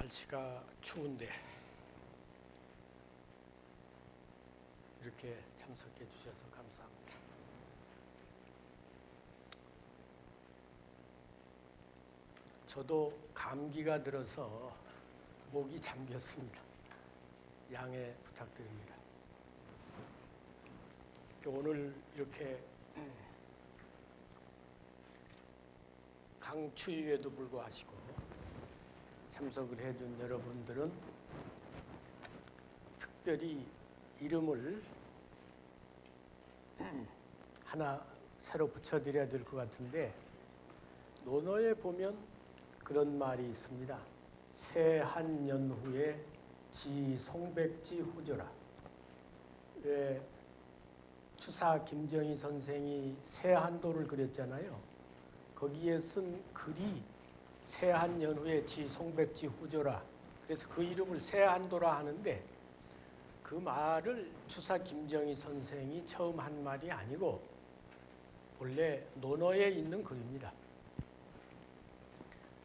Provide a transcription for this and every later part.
날씨가 추운데 이렇게 참석해 주셔서 감사합니다. 저도 감기가 들어서 목이 잠겼습니다. 양해 부탁드립니다. 오늘 이렇게 강추위에도 불구하시고 참석을 해준 여러분들은 특별히 이름을 하나 새로 붙여드려야 될 것 같은데, 논어에 보면 그런 말이 있습니다. 세한연후에 지송백지 후조라. 왜 추사 김정희 선생이 세한도를 그렸잖아요. 거기에 쓴 글이 세한연후에 지송백지 후조라. 그래서 그 이름을 세한도라 하는데, 그 말을 추사 김정희 선생이 처음 한 말이 아니고 원래 논어에 있는 글입니다.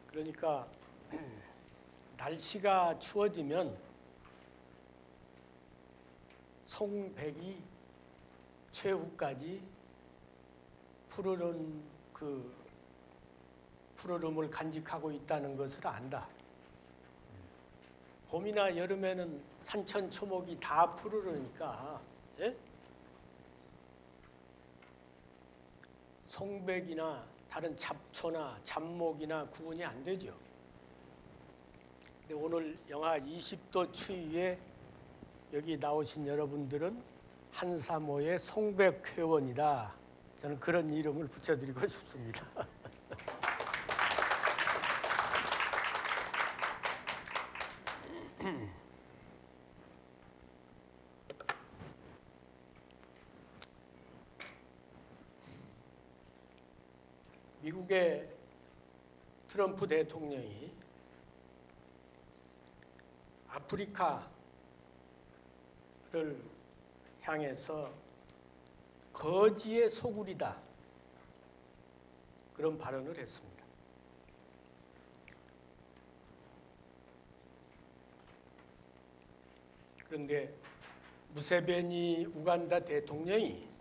그러니까 날씨가 추워지면 송백이 최후까지 푸르른 푸르름을 간직하고 있다는 것을 안다. 봄이나 여름에는 산천초목이 다 푸르르니까, 예? 송백이나 다른 잡초나 잡목이나 구분이 안 되죠. 근데 오늘 영하 20도 추위에 여기 나오신 여러분들은 한사모의 송백회원이다. 저는 그런 이름을 붙여드리고 싶습니다. 미국의 트럼프 대통령이 아프리카를 향해서 거지의 소굴이다, 그런 발언을 했습니다. 그런데 무세베니 우간다 대통령이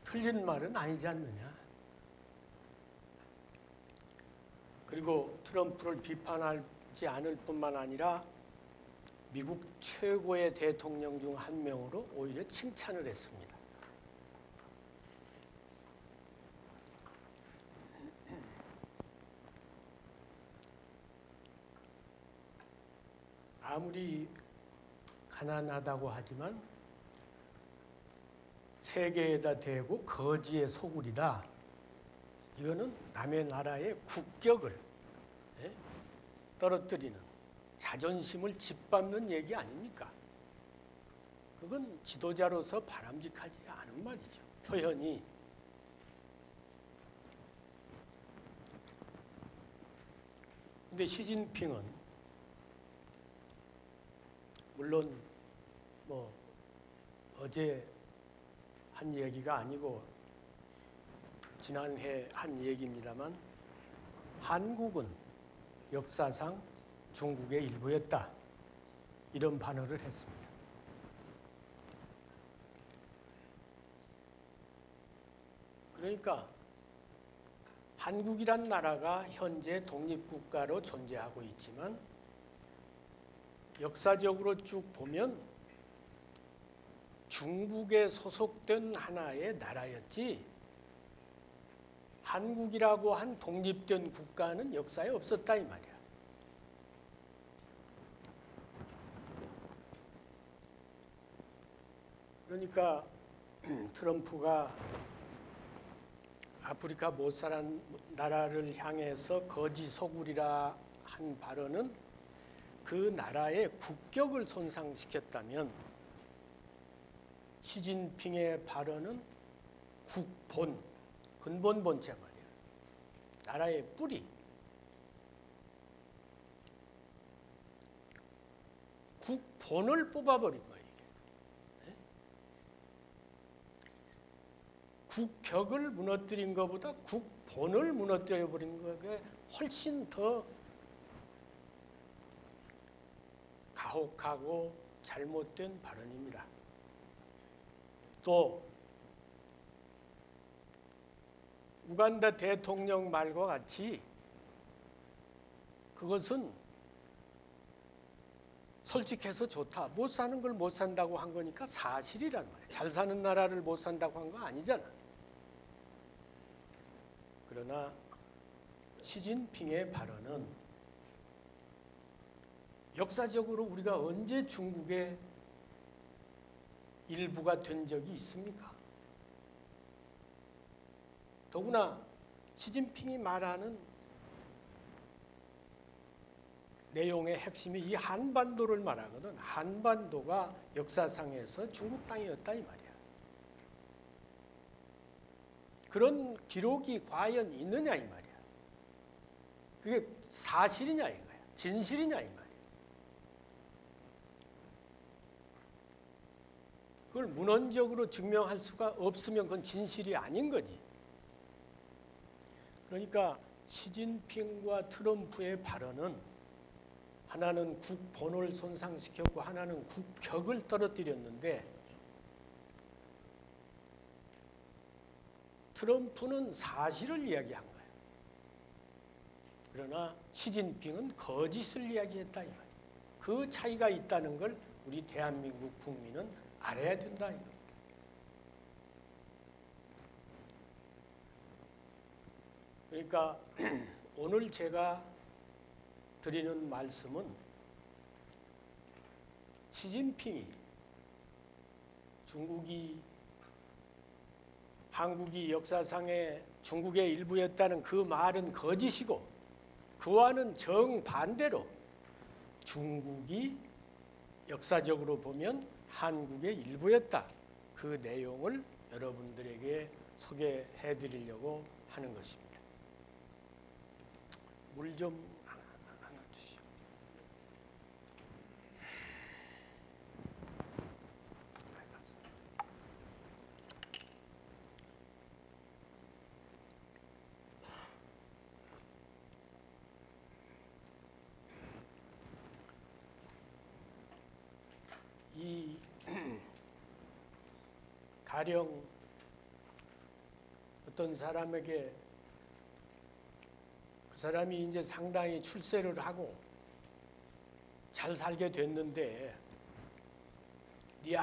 틀린 말은 아니지 않느냐. 그리고 트럼프를 비판하지 않을 뿐만 아니라 미국 최고의 대통령 중 한 명으로 오히려 칭찬을 했습니다. 아무리 가난하다고 하지만 세계에다 대고 거지의 소굴이다. 이거는 남의 나라의 국격을 떨어뜨리는, 자존심을 짓밟는 얘기 아닙니까? 그건 지도자로서 바람직하지 않은 말이죠. 표현이. 근데 시진핑은 물론 어제 한 얘기가 아니고 지난해 한 얘기입니다만, 한국은 역사상 중국의 일부였다, 이런 반응을 했습니다. 그러니까 한국이란 나라가 현재 독립국가로 존재하고 있지만 역사적으로 쭉 보면 중국에 소속된 하나의 나라였지, 한국이라고 한 독립된 국가는 역사에 없었다, 이 말이야. 그러니까 트럼프가 아프리카 못 사는 나라를 향해서 거지 소굴이라 한 발언은 그 나라의 국격을 손상시켰다면, 시진핑의 발언은 국본, 근본 본체 말이야. 나라의 뿌리. 국본을 뽑아버린 거예요, 이게. 국격을 무너뜨린 것보다 국본을 무너뜨려 버린 것에 훨씬 더 가혹하고 잘못된 발언입니다. 또 우간다 대통령 말과 같이 그것은 솔직해서 좋다. 못 사는 걸 못 산다고 한 거니까 사실이란 말이야. 잘 사는 나라를 못 산다고 한 거 아니잖아. 그러나 시진핑의 발언은 역사적으로 우리가 언제 중국의 일부가 된 적이 있습니까? 더구나 시진핑이 말하는 내용의 핵심이 이 한반도를 말하거든. 한반도가 역사상에서 중국 땅이었다 이 말이야. 그런 기록이 과연 있느냐 이 말이야. 그게 사실이냐 이거야. 진실이냐 이 말이야. 그걸 문헌적으로 증명할 수가 없으면 그건 진실이 아닌 거지. 그러니까 시진핑과 트럼프의 발언은 하나는 국본을 손상시켰고 하나는 국격을 떨어뜨렸는데 트럼프는 사실을 이야기한 거예요. 그러나 시진핑은 거짓을 이야기했다 이 말이에요. 그 차이가 있다는 걸 우리 대한민국 국민은 알아야 된다 이겁니다. 그러니까 오늘 제가 드리는 말씀은 시진핑이 한국이 역사상의 중국의 일부였다는 그 말은 거짓이고 그와는 정반대로 중국이 역사적으로 보면 한국의 일부였다. 그 내용을 여러분들에게 소개해 드리려고 하는 것입니다. 물 좀 하나 주시오. 이 가령 어떤 사람에게 그 사람이 이제 상당히 출세를 하고 잘 살게 됐는데 네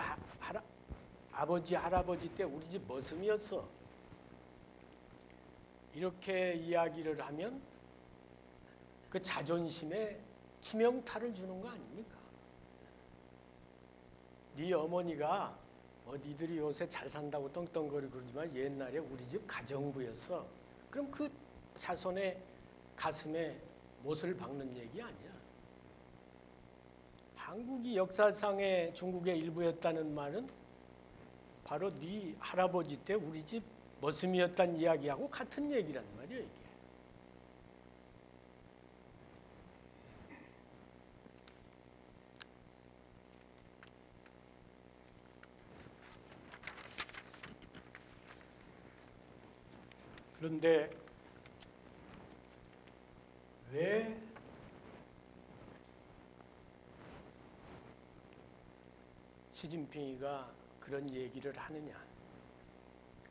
아버지 할아버지 때 우리 집 머슴이었어. 이렇게 이야기를 하면 그 자존심에 치명타를 주는 거 아닙니까? 네 어머니가 니들이 요새 잘 산다고 떵떵거리고 그러지만 옛날에 우리 집 가정부였어. 그럼 그 자손의 가슴에 못을 박는 얘기 아니야. 한국이 역사상의 중국의 일부였다는 말은 바로 네 할아버지 때 우리 집 머슴이었다는 이야기하고 같은 얘기란 말이야 이게. 그런데 왜 시진핑이가 그런 얘기를 하느냐?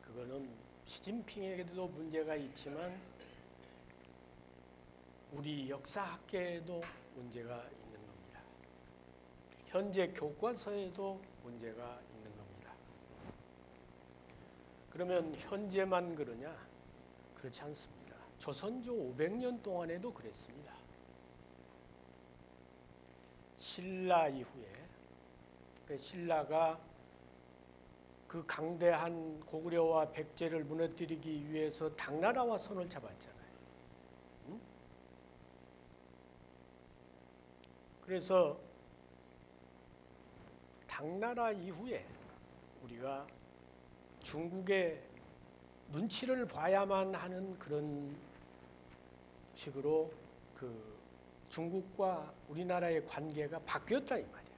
그거는 시진핑에게도 문제가 있지만 우리 역사학계에도 문제가 있는 겁니다. 현재 교과서에도 문제가 있는 겁니다. 그러면 현재만 그러냐? 그렇지 않습니다. 조선조 500년 동안에도 그랬습니다. 신라 이후에 신라가 그 강대한 고구려와 백제를 무너뜨리기 위해서 당나라와 손을 잡았잖아요. 응? 그래서 당나라 이후에 우리가 중국의 눈치를 봐야만 하는 그런 식으로 그 중국과 우리나라의 관계가 바뀌었다 이 말이에요.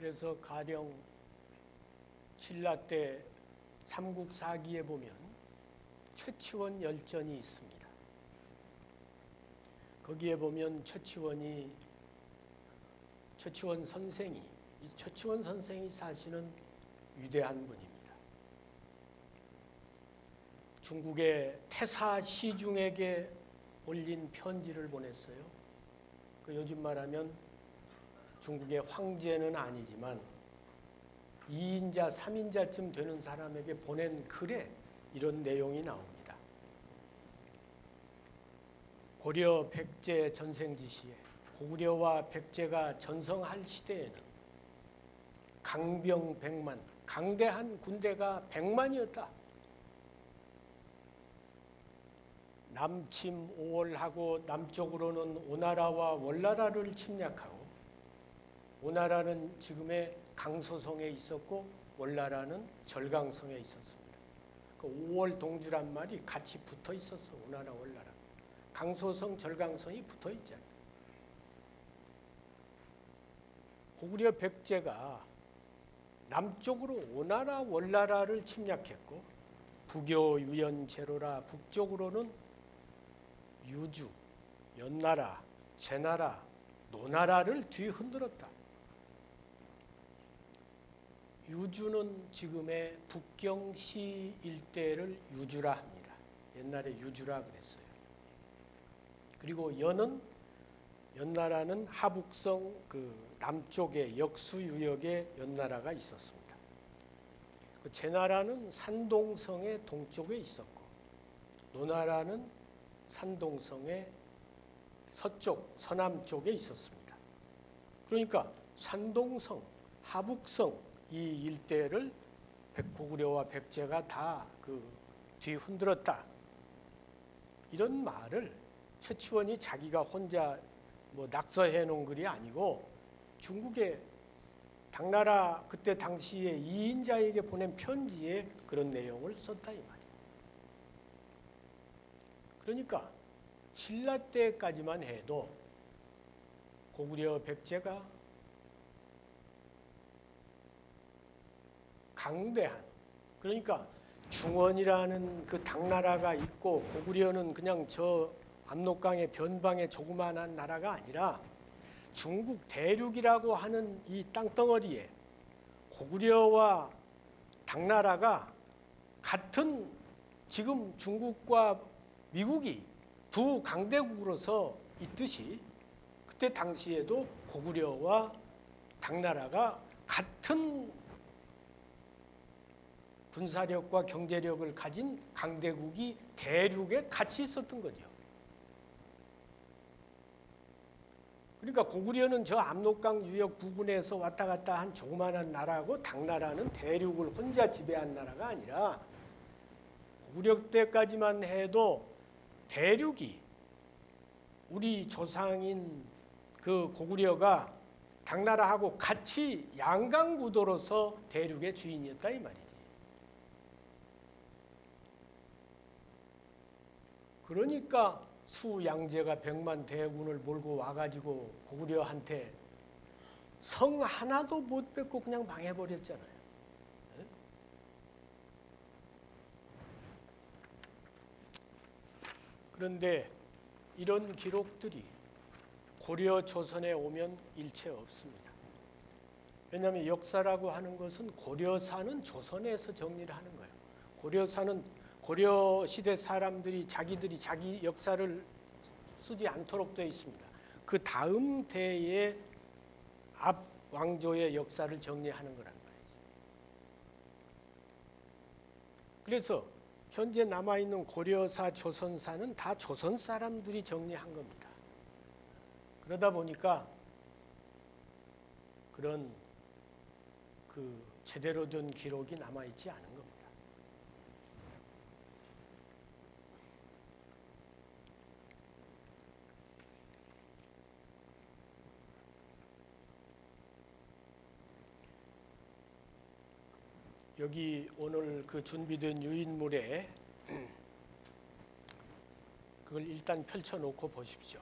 그래서 가령 신라 때 삼국사기에 보면 최치원 열전이 있습니다. 거기에 보면 최치원 선생이, 이 최치원 선생이 사실은 위대한 분입니다. 중국의 태사 시중에게 올린 편지를 보냈어요. 그 요즘 말하면 중국의 황제는 아니지만 2인자, 3인자쯤 되는 사람에게 보낸 글에 이런 내용이 나옵니다. 고려 백제 전생지 시에 고구려와 백제가 전성할 시대에는 강병 100만, 강대한 군대가 100만이었다. 남침 5월하고 남쪽으로는 오나라와 월나라를 침략하고, 오나라는 지금의 강소성에 있었고 월나라는 절강성에 있었습니다. 그 5월 동주란 말이 같이 붙어 있었어. 오나라, 월나라. 강소성, 절강성이 붙어 있잖아요. 고구려 백제가 남쪽으로 오나라, 월나라를 침략했고, 부교, 유연, 제로라 북쪽으로는 유주, 연나라, 제나라, 노나라를 뒤흔들었다. 유주는 지금의 북경시 일대를 유주라 합니다. 옛날에 유주라 그랬어요. 그리고 연나라는 하북성 그 남쪽에 역수유역에 연나라가 있었습니다. 그 제나라는 산동성의 동쪽에 있었고, 노나라는 산동성의 서쪽, 서남쪽에 있었습니다. 그러니까 산동성, 하북성 이 일대를 고구려와 백제가 다 그 뒤흔들었다. 이런 말을 최치원이 자기가 혼자 뭐 낙서해 놓은 글이 아니고 중국의 당나라 그때 당시에 2인자에게 보낸 편지에 그런 내용을 썼다 이 말이에요. 그러니까 신라 때까지만 해도 고구려 백제가 강대한, 그러니까 중원이라는 그 당나라가 있고 고구려는 그냥 저 압록강의 변방의 조그마한 나라가 아니라 중국 대륙이라고 하는 이 땅덩어리에 고구려와 당나라가 같은, 지금 중국과 미국이 두 강대국으로서 있듯이 그때 당시에도 고구려와 당나라가 같은 군사력과 경제력을 가진 강대국이 대륙에 같이 있었던 거죠. 그러니까 고구려는 저 압록강 유역 부근에서 왔다 갔다 한 조그마한 나라고, 당나라는 대륙을 혼자 지배한 나라가 아니라 고구려 때까지만 해도 대륙이 우리 조상인 그 고구려가 당나라하고 같이 양강구도로서 대륙의 주인이었다 이 말이지. 그러니까 수양제가 100만 대군을 몰고 와가지고 고구려한테 성 하나도 못 뺏고 그냥 망해버렸잖아요. 그런데 이런 기록들이 고려 조선에 오면 일체 없습니다. 왜냐하면 역사라고 하는 것은 고려사는 조선에서 정리를 하는 거예요. 고려사는 고려 시대 사람들이 자기들이 자기 역사를 쓰지 않도록 되어 있습니다. 그 다음 대의 앞 왕조의 역사를 정리하는 거란 말이죠. 그래서 현재 남아있는 고려사, 조선사는 다 조선 사람들이 정리한 겁니다. 그러다 보니까 그런 그 제대로 된 기록이 남아있지 않은 겁니다. 여기 오늘 그 준비된 유인물에 그걸 일단 펼쳐놓고 보십시오.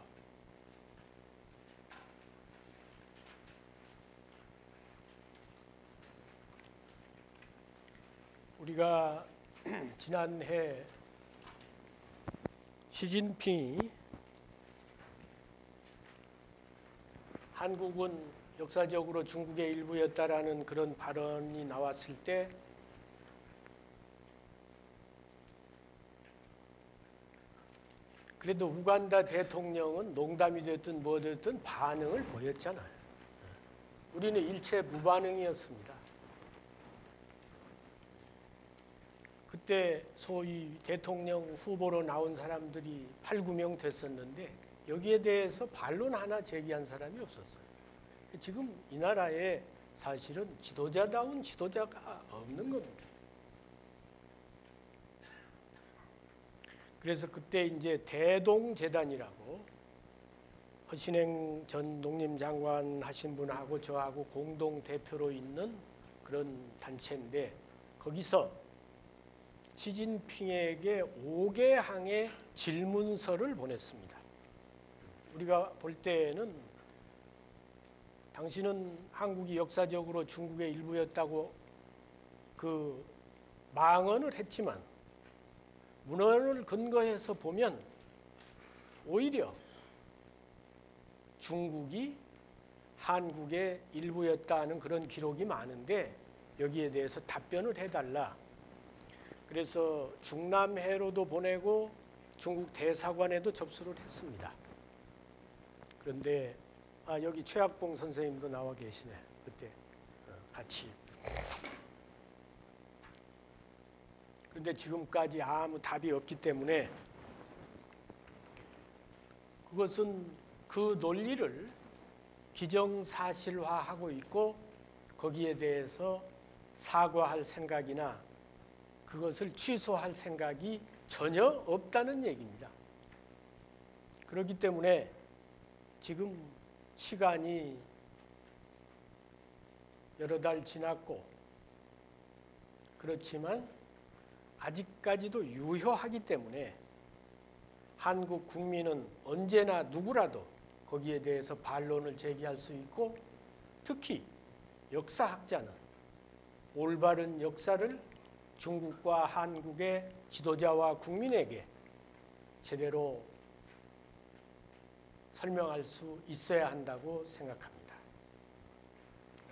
우리가 지난해 시진핑이 한국은 역사적으로 중국의 일부였다라는 그런 발언이 나왔을 때 그래도 우간다 대통령은 농담이 됐든 뭐 됐든 반응을 보였잖아요. 우리는 일체 무반응이었습니다. 그때 소위 대통령 후보로 나온 사람들이 8, 9명 됐었는데 여기에 대해서 반론 하나 제기한 사람이 없었어요. 지금 이 나라에 사실은 지도자다운 지도자가 없는 겁니다. 그래서 그때 이제 대동재단이라고 허신행 전 농림장관 하신 분하고 저하고 공동 대표로 있는 그런 단체인데 거기서 시진핑에게 5개항의 질문서를 보냈습니다. 우리가 볼 때는 당신은 한국이 역사적으로 중국의 일부였다고 그 망언을 했지만 문헌을 근거해서 보면 오히려 중국이 한국의 일부였다는 그런 기록이 많은데 여기에 대해서 답변을 해달라. 그래서 중남해로도 보내고 중국 대사관에도 접수를 했습니다. 그런데 여기 최학봉 선생님도 나와 계시네. 그때 같이. 그런데 지금까지 아무 답이 없기 때문에 그것은 그 논리를 기정사실화하고 있고 거기에 대해서 사과할 생각이나 그것을 취소할 생각이 전혀 없다는 얘기입니다. 그렇기 때문에 지금 시간이 여러 달 지났고 그렇지만 아직까지도 유효하기 때문에 한국 국민은 언제나 누구라도 거기에 대해서 반론을 제기할 수 있고 특히 역사학자는 올바른 역사를 중국과 한국의 지도자와 국민에게 제대로 설명할 수 있어야 한다고 생각합니다.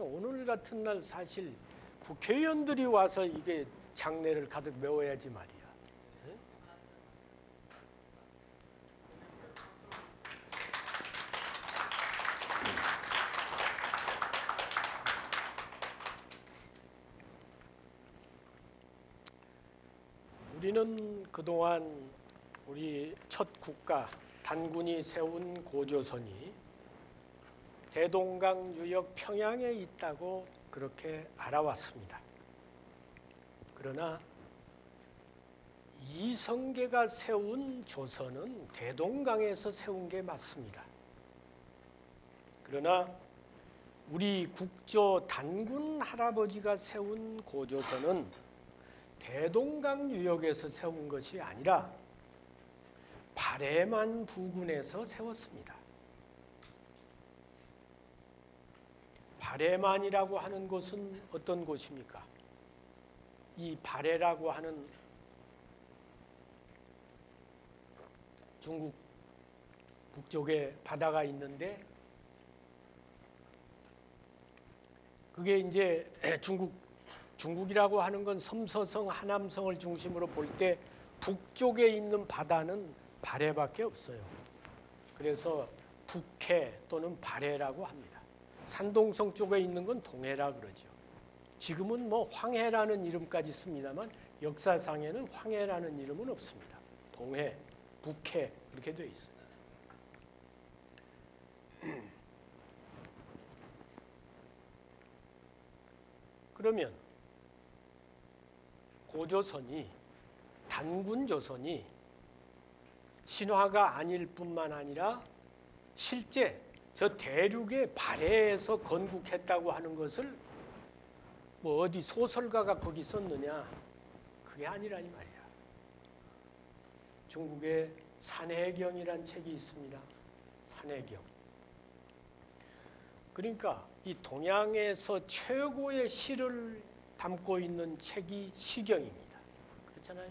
오늘 같은 날 사실 국회의원들이 와서 이게 장례를 가득 메워야지 말이야. 우리는 그동안 우리 첫 국가 단군이 세운 고조선이 대동강 유역 평양에 있다고 그렇게 알아왔습니다. 그러나 이성계가 세운 조선은 대동강에서 세운 게 맞습니다. 그러나 우리 국조 단군 할아버지가 세운 고조선은 대동강 유역에서 세운 것이 아니라 발해만 부근에서 세웠습니다. 발해만이라고 하는 곳은 어떤 곳입니까? 이 발해라고 하는 중국 북쪽에 바다가 있는데 그게 이제 중국이라고 하는 건 섬서성, 하남성을 중심으로 볼 때 북쪽에 있는 바다는 발해밖에 없어요. 그래서 북해 또는 발해라고 합니다. 산동성 쪽에 있는 건 동해라 그러죠. 지금은 뭐 황해라는 이름까지 씁니다만 역사상에는 황해라는 이름은 없습니다. 동해, 북해 그렇게 되어 있어요. 그러면 고조선이 단군조선이 신화가 아닐 뿐만 아니라 실제 저 대륙의 발해에서 건국했다고 하는 것을 뭐 어디 소설가가 거기 썼느냐 그게 아니라니 말이야. 중국에 산해경이란 책이 있습니다. 산해경. 그러니까 이 동양에서 최고의 시를 담고 있는 책이 시경입니다. 그렇잖아요?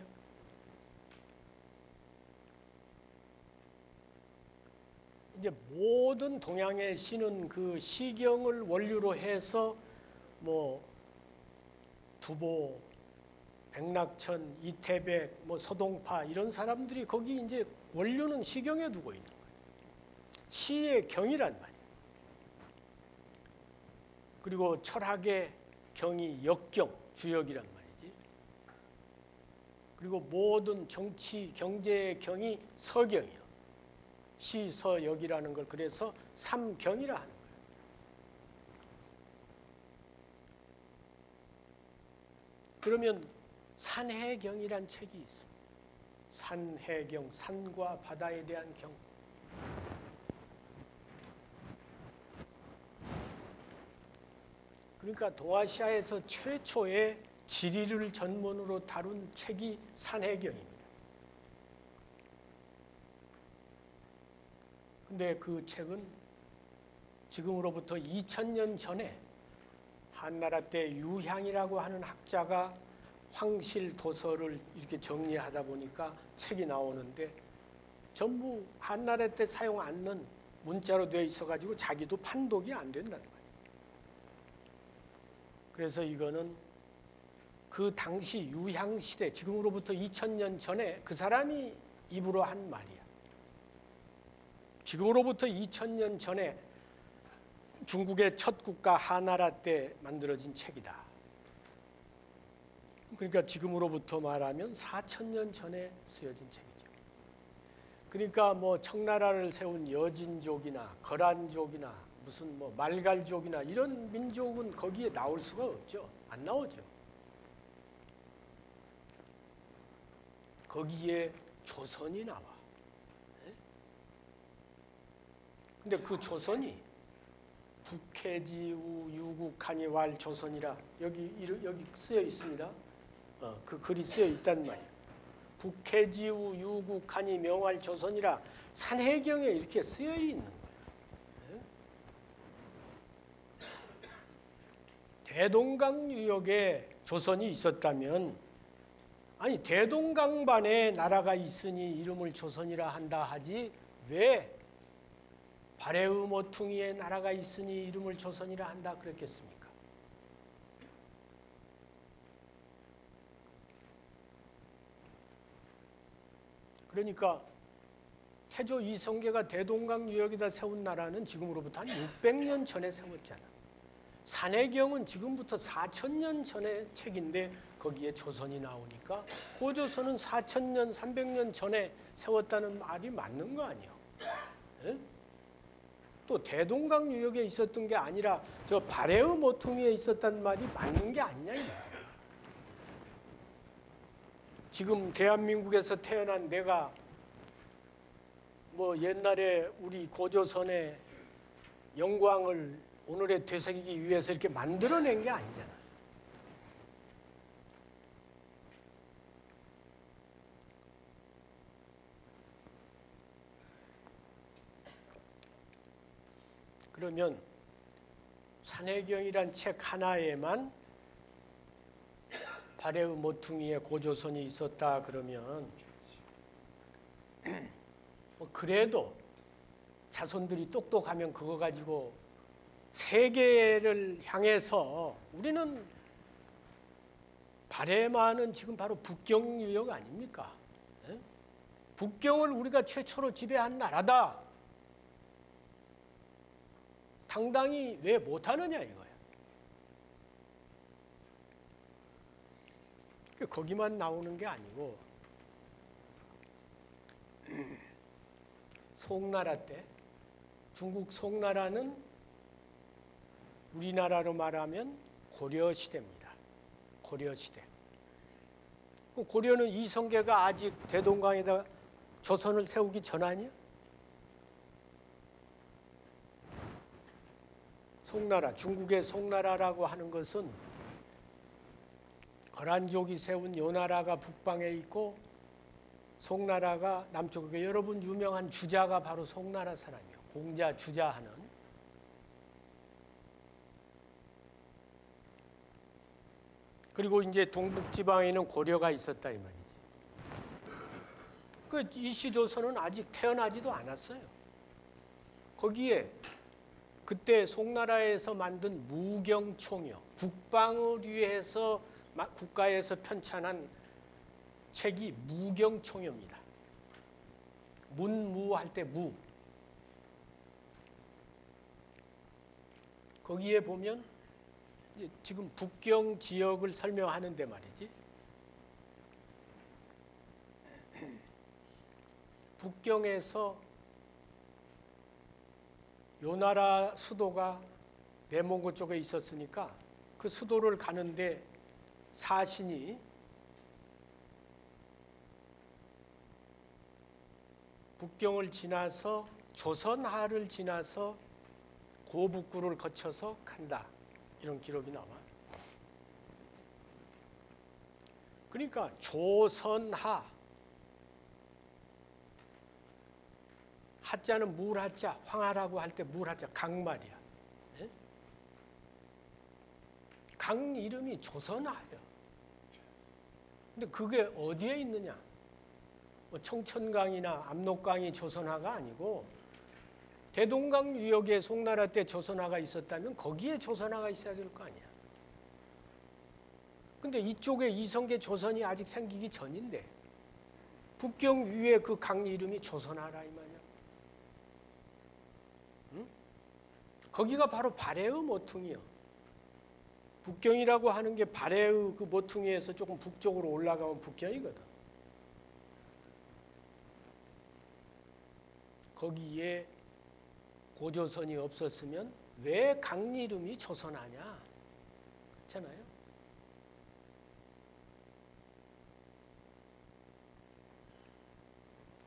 이제 모든 동양의 시는 그 시경을 원류로 해서 뭐 두보, 백낙천, 이태백, 뭐 서동파 이런 사람들이 거기 이제 원류는 시경에 두고 있는 거예요. 시의 경이란 말이에요. 그리고 철학의 경이 역경, 주역이란 말이지. 그리고 모든 정치, 경제의 경이 서경이요. 시, 서, 역이라는 걸 그래서 삼경이라 하는 거예요. 그러면 산해경이란 책이 있어. 산해경, 산과 바다에 대한 경. 그러니까 동아시아에서 최초의 지리를 전문으로 다룬 책이 산해경입니다. 근데 그 책은 지금으로부터 2000년 전에 한나라 때 유향이라고 하는 학자가 황실 도서를 이렇게 정리하다 보니까 책이 나오는데 전부 한나라 때 사용 않는 문자로 되어 있어가지고 자기도 판독이 안 된다는 거예요. 그래서 이거는 그 당시 유향시대, 지금으로부터 2000년 전에 그 사람이 입으로 한 말이야. 지금으로부터 2000년 전에 중국의 첫 국가 한나라 때 만들어진 책이다. 그러니까 지금으로부터 말하면 4000년 전에 쓰여진 책이죠. 그러니까 뭐 청나라를 세운 여진족이나 거란족이나 무슨 뭐 말갈족이나 이런 민족은 거기에 나올 수가 없죠. 안 나오죠. 거기에 조선이 나와. 근데 그 조선이 북해지우 유국한이 왈 조선이라 여기 쓰여 있습니다. 그 글이 쓰여 있단 말이에요. 북해지우 유국한이 명할 조선이라 산해경에 이렇게 쓰여 있는 거예요. 대동강 유역에 조선이 있었다면 아니 대동강반에 나라가 있으니 이름을 조선이라 한다 하지 왜 발해의 모퉁이에 나라가 있으니 이름을 조선이라 한다 그랬겠습니까? 그러니까 태조 이성계가 대동강 유역에다 세운 나라는 지금으로부터 한 600년 전에 세웠잖아. 산해경은 지금부터 4000년 전의 책인데 거기에 조선이 나오니까 고조선은 4000년, 300년 전에 세웠다는 말이 맞는 거 아니에요? 에? 또 대동강 유역에 있었던 게 아니라 저 발해의 모퉁이에 있었단 말이 맞는 게 아니냐 이거야. 지금 대한민국에서 태어난 내가 뭐 옛날에 우리 고조선의 영광을 오늘에 되새기기 위해서 이렇게 만들어낸 게 아니잖아. 그러면 산해경이란 책 하나에만 발해의 모퉁이에 고조선이 있었다 그러면 뭐 그래도 자손들이 똑똑하면 그거 가지고 세계를 향해서 우리는 발해만은 지금 바로 북경 유역 아닙니까? 에? 북경을 우리가 최초로 지배한 나라다. 당당히 왜 못하느냐 이거야. 거기만 나오는 게 아니고 송나라 때 중국 송나라는 우리나라로 말하면 고려시대입니다. 고려시대. 고려는 이성계가 아직 대동강에다 조선을 세우기 전 아니야? 송나라, 중국의 송나라라고 하는 것은 거란족이 세운 요나라가 북방에 있고 송나라가 남쪽에 여러분 유명한 주자가 바로 송나라 사람이에요. 공자, 주자하는. 그리고 이제 동북지방에는 고려가 있었다 이 말이지. 그 이시조선은 아직 태어나지도 않았어요. 거기에 그때 송나라에서 만든 무경총요, 국방을 위해서 국가에서 편찬한 책이 무경총요입니다. 문무할 때 무. 거기에 보면 지금 북경 지역을 설명하는데 말이지. 북경에서 요 나라 수도가 내몽고 쪽에 있었으니까 그 수도를 가는데 사신이 북경을 지나서 조선하를 지나서 고북구를 거쳐서 간다. 이런 기록이 나와. 그러니까 조선하, 하자는 물하자, 황하라고 할 때 물하자, 강 말이야. 예? 강 이름이 조선하예요. 근데 그게 어디에 있느냐? 뭐 청천강이나 압록강이 조선하가 아니고 대동강 유역에 송나라 때 조선하가 있었다면 거기에 조선하가 있어야 될 거 아니야. 근데 이쪽에 이성계 조선이 아직 생기기 전인데 북경 위에 그 강 이름이 조선하라 이 말이야. 응? 거기가 바로 발해의 모퉁이요. 북경이라고 하는 게 발해의 그 모퉁이에서 조금 북쪽으로 올라가면 북경이거든. 거기에 고조선이 없었으면 왜 강 이름이 조선하냐? 그렇잖아요.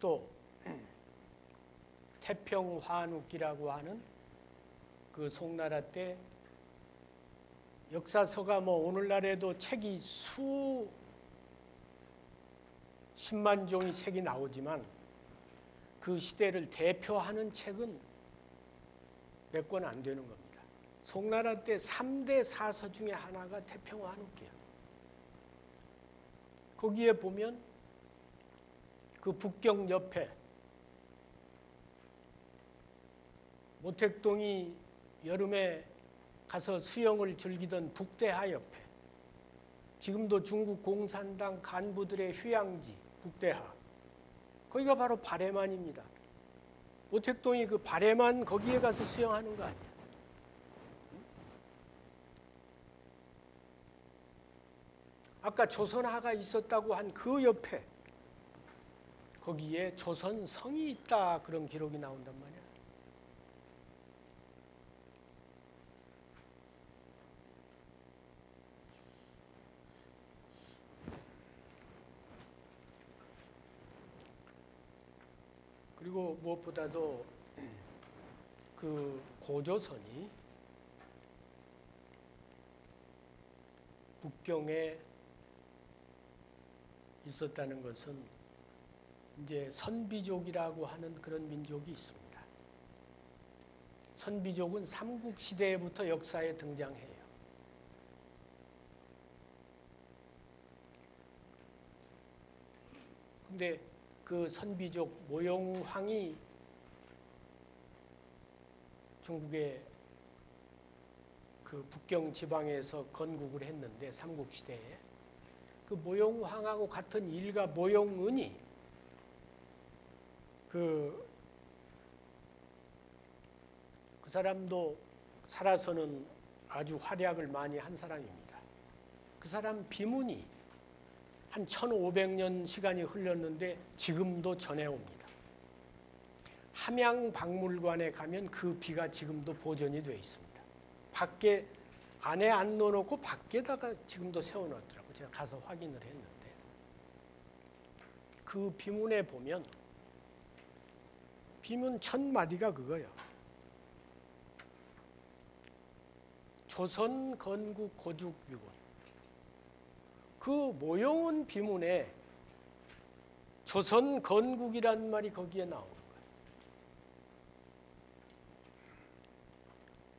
또 태평환욱기라고 하는 그 송나라 때 역사서가 뭐 오늘날에도 책이 수십만 종의 책이 나오지만 그 시대를 대표하는 책은 몇 권 안 되는 겁니다. 송나라 때 3대 사서 중에 하나가 태평환욱기예요. 거기에 보면 그 북경 옆에 모택동이 여름에 가서 수영을 즐기던 북대하 옆에 지금도 중국 공산당 간부들의 휴양지 북대하 거기가 바로 발해만입니다. 모택동이 그 발해만 거기에 가서 수영하는 거 아니야. 아까 조선하가 있었다고 한 그 옆에 거기에 조선성이 있다 그런 기록이 나온단 말이야. 그리고 무엇보다도 그 고조선이 북경에 있었다는 것은 이제 선비족이라고 하는 그런 민족이 있습니다. 선비족은 삼국시대부터 역사에 등장해요. 근데 그 선비족 모용황이 중국의 그 북경 지방에서 건국을 했는데 삼국시대에 그 모용황하고 같은 일가 모용은이 그 사람도 살아서는 아주 활약을 많이 한 사람입니다. 그 사람 비문이 한 1500년 시간이 흘렀는데 지금도 전해옵니다. 함양박물관에 가면 그 비가 지금도 보존이 되어 있습니다. 밖에 안에 안 넣어놓고 밖에다가 지금도 세워놨더라고요. 제가 가서 확인을 했는데 그 비문에 보면 비문 첫 마디가 그거예요. 조선 건국 고죽 유군. 그 모용은 비문에 조선 건국이란 말이 거기에 나오는 거예요.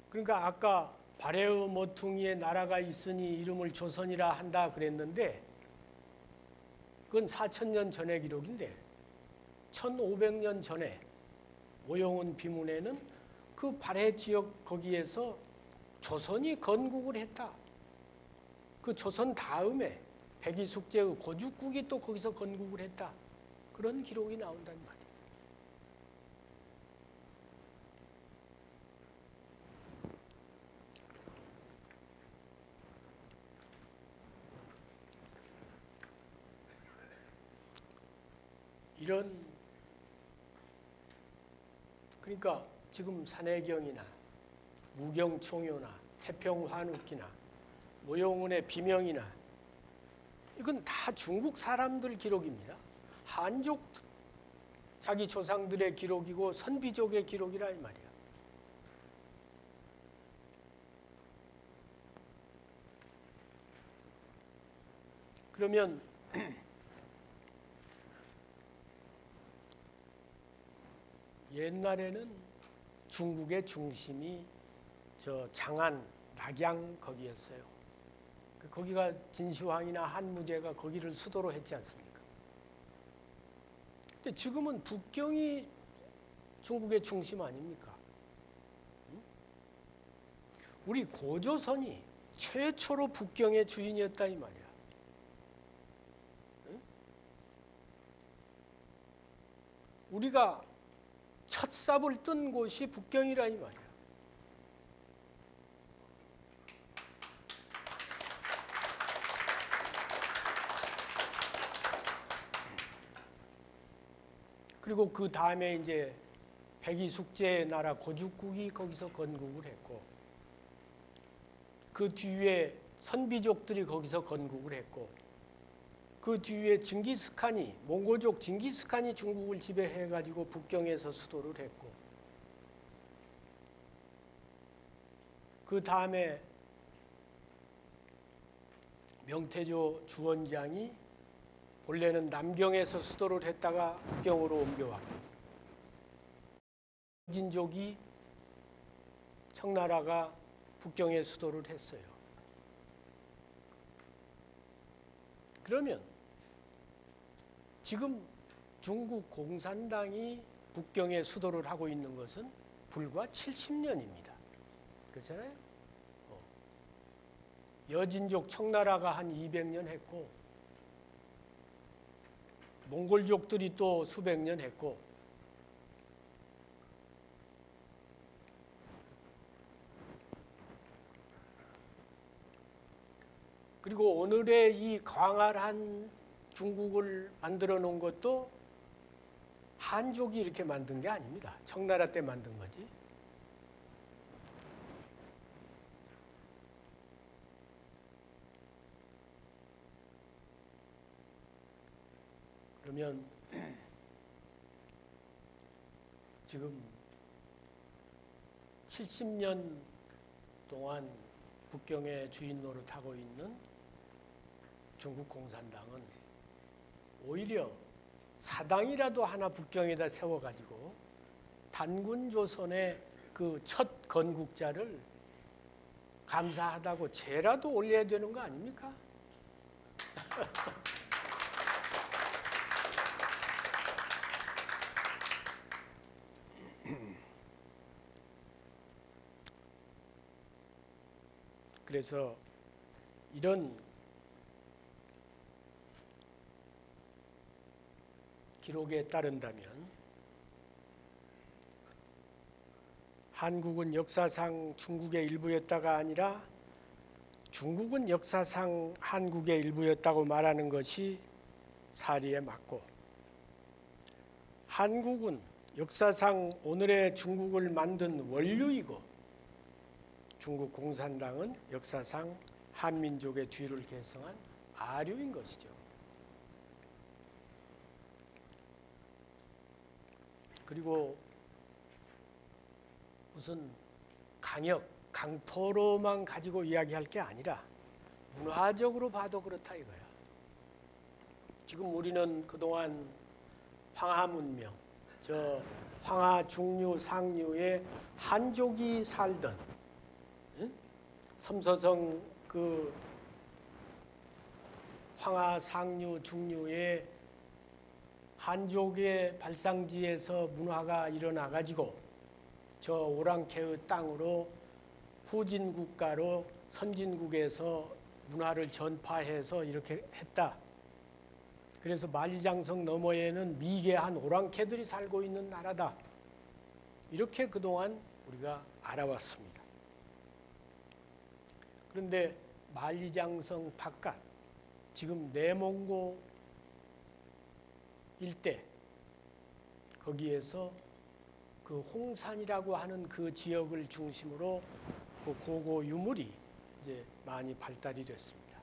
그러니까 아까 발해의 모퉁이에 나라가 있으니 이름을 조선이라 한다 그랬는데 그건 4,000년 전의 기록인데 1,500년 전에 오영훈 비문에는 그 발해 지역 거기에서 조선이 건국을 했다. 그 조선 다음에 백이숙제의 고죽국이 또 거기서 건국을 했다. 그런 기록이 나온단 말이에요. 이런 그러니까 지금 산해경이나 무경총효나 태평환욱기나 오영훈의 비명이나 이건 다 중국 사람들 기록입니다. 한족 자기 조상들의 기록이고 선비족의 기록이라 이 말이야. 그러면 옛날에는 중국의 중심이 저 장안, 낙양 거기였어요. 거기가 진시황이나 한무제가 거기를 수도로 했지 않습니까? 근데 지금은 북경이 중국의 중심 아닙니까? 우리 고조선이 최초로 북경의 주인이었다 이 말이야. 우리가 첫 삽을 뜬 곳이 북경이라 이 말이야. 그리고 그 다음에 이제 백이숙제 나라 고죽국이 거기서 건국을 했고 그 뒤에 선비족들이 거기서 건국을 했고 그 뒤에 징기스칸이 몽고족 징기스칸이 중국을 지배해가지고 북경에서 수도를 했고 그 다음에 명태조 주원장이 원래는 남경에서 수도를 했다가 북경으로 옮겨왔고 여진족이 청나라가 북경에 수도를 했어요. 그러면 지금 중국 공산당이 북경에 수도를 하고 있는 것은 불과 70년입니다. 그렇잖아요? 여진족 청나라가 한 200년 했고 몽골족들이 또 수백 년 했고 그리고 오늘의 이 광활한 중국을 만들어 놓은 것도 한족이 이렇게 만든 게 아닙니다. 청나라 때 만든 거지. 그러면 지금 70년 동안 북경의 주인 노릇하고 있는 중국 공산당은 오히려 사당이라도 하나 북경에다 세워가지고 단군 조선의 그 첫 건국자를 감사하다고 제라도 올려야 되는 거 아닙니까? 그래서 이런 기록에 따른다면 한국은 역사상 중국의 일부였다가 아니라 중국은 역사상 한국의 일부였다고 말하는 것이 사리에 맞고 한국은 역사상 오늘의 중국을 만든 원류이고 중국 공산당은 역사상 한민족의 뒤를 계승한 아류인 것이죠. 그리고 무슨 강토로만 가지고 이야기할 게 아니라 문화적으로 봐도 그렇다 이거야. 지금 우리는 그동안 황하 문명, 저 황하 중류, 상류에 한족이 살던 삼서성 그 황하, 상류, 중류의 한족의 발상지에서 문화가 일어나 가지고 저 오랑캐의 땅으로 후진 국가로 선진국에서 문화를 전파해서 이렇게 했다. 그래서 만리장성 너머에는 미개한 오랑캐들이 살고 있는 나라다. 이렇게 그동안 우리가 알아왔습니다. 그런데 만리장성 바깥, 지금 내몽고 일대, 거기에서 그 홍산이라고 하는 그 지역을 중심으로 그 고고 유물이 이제 많이 발달이 됐습니다.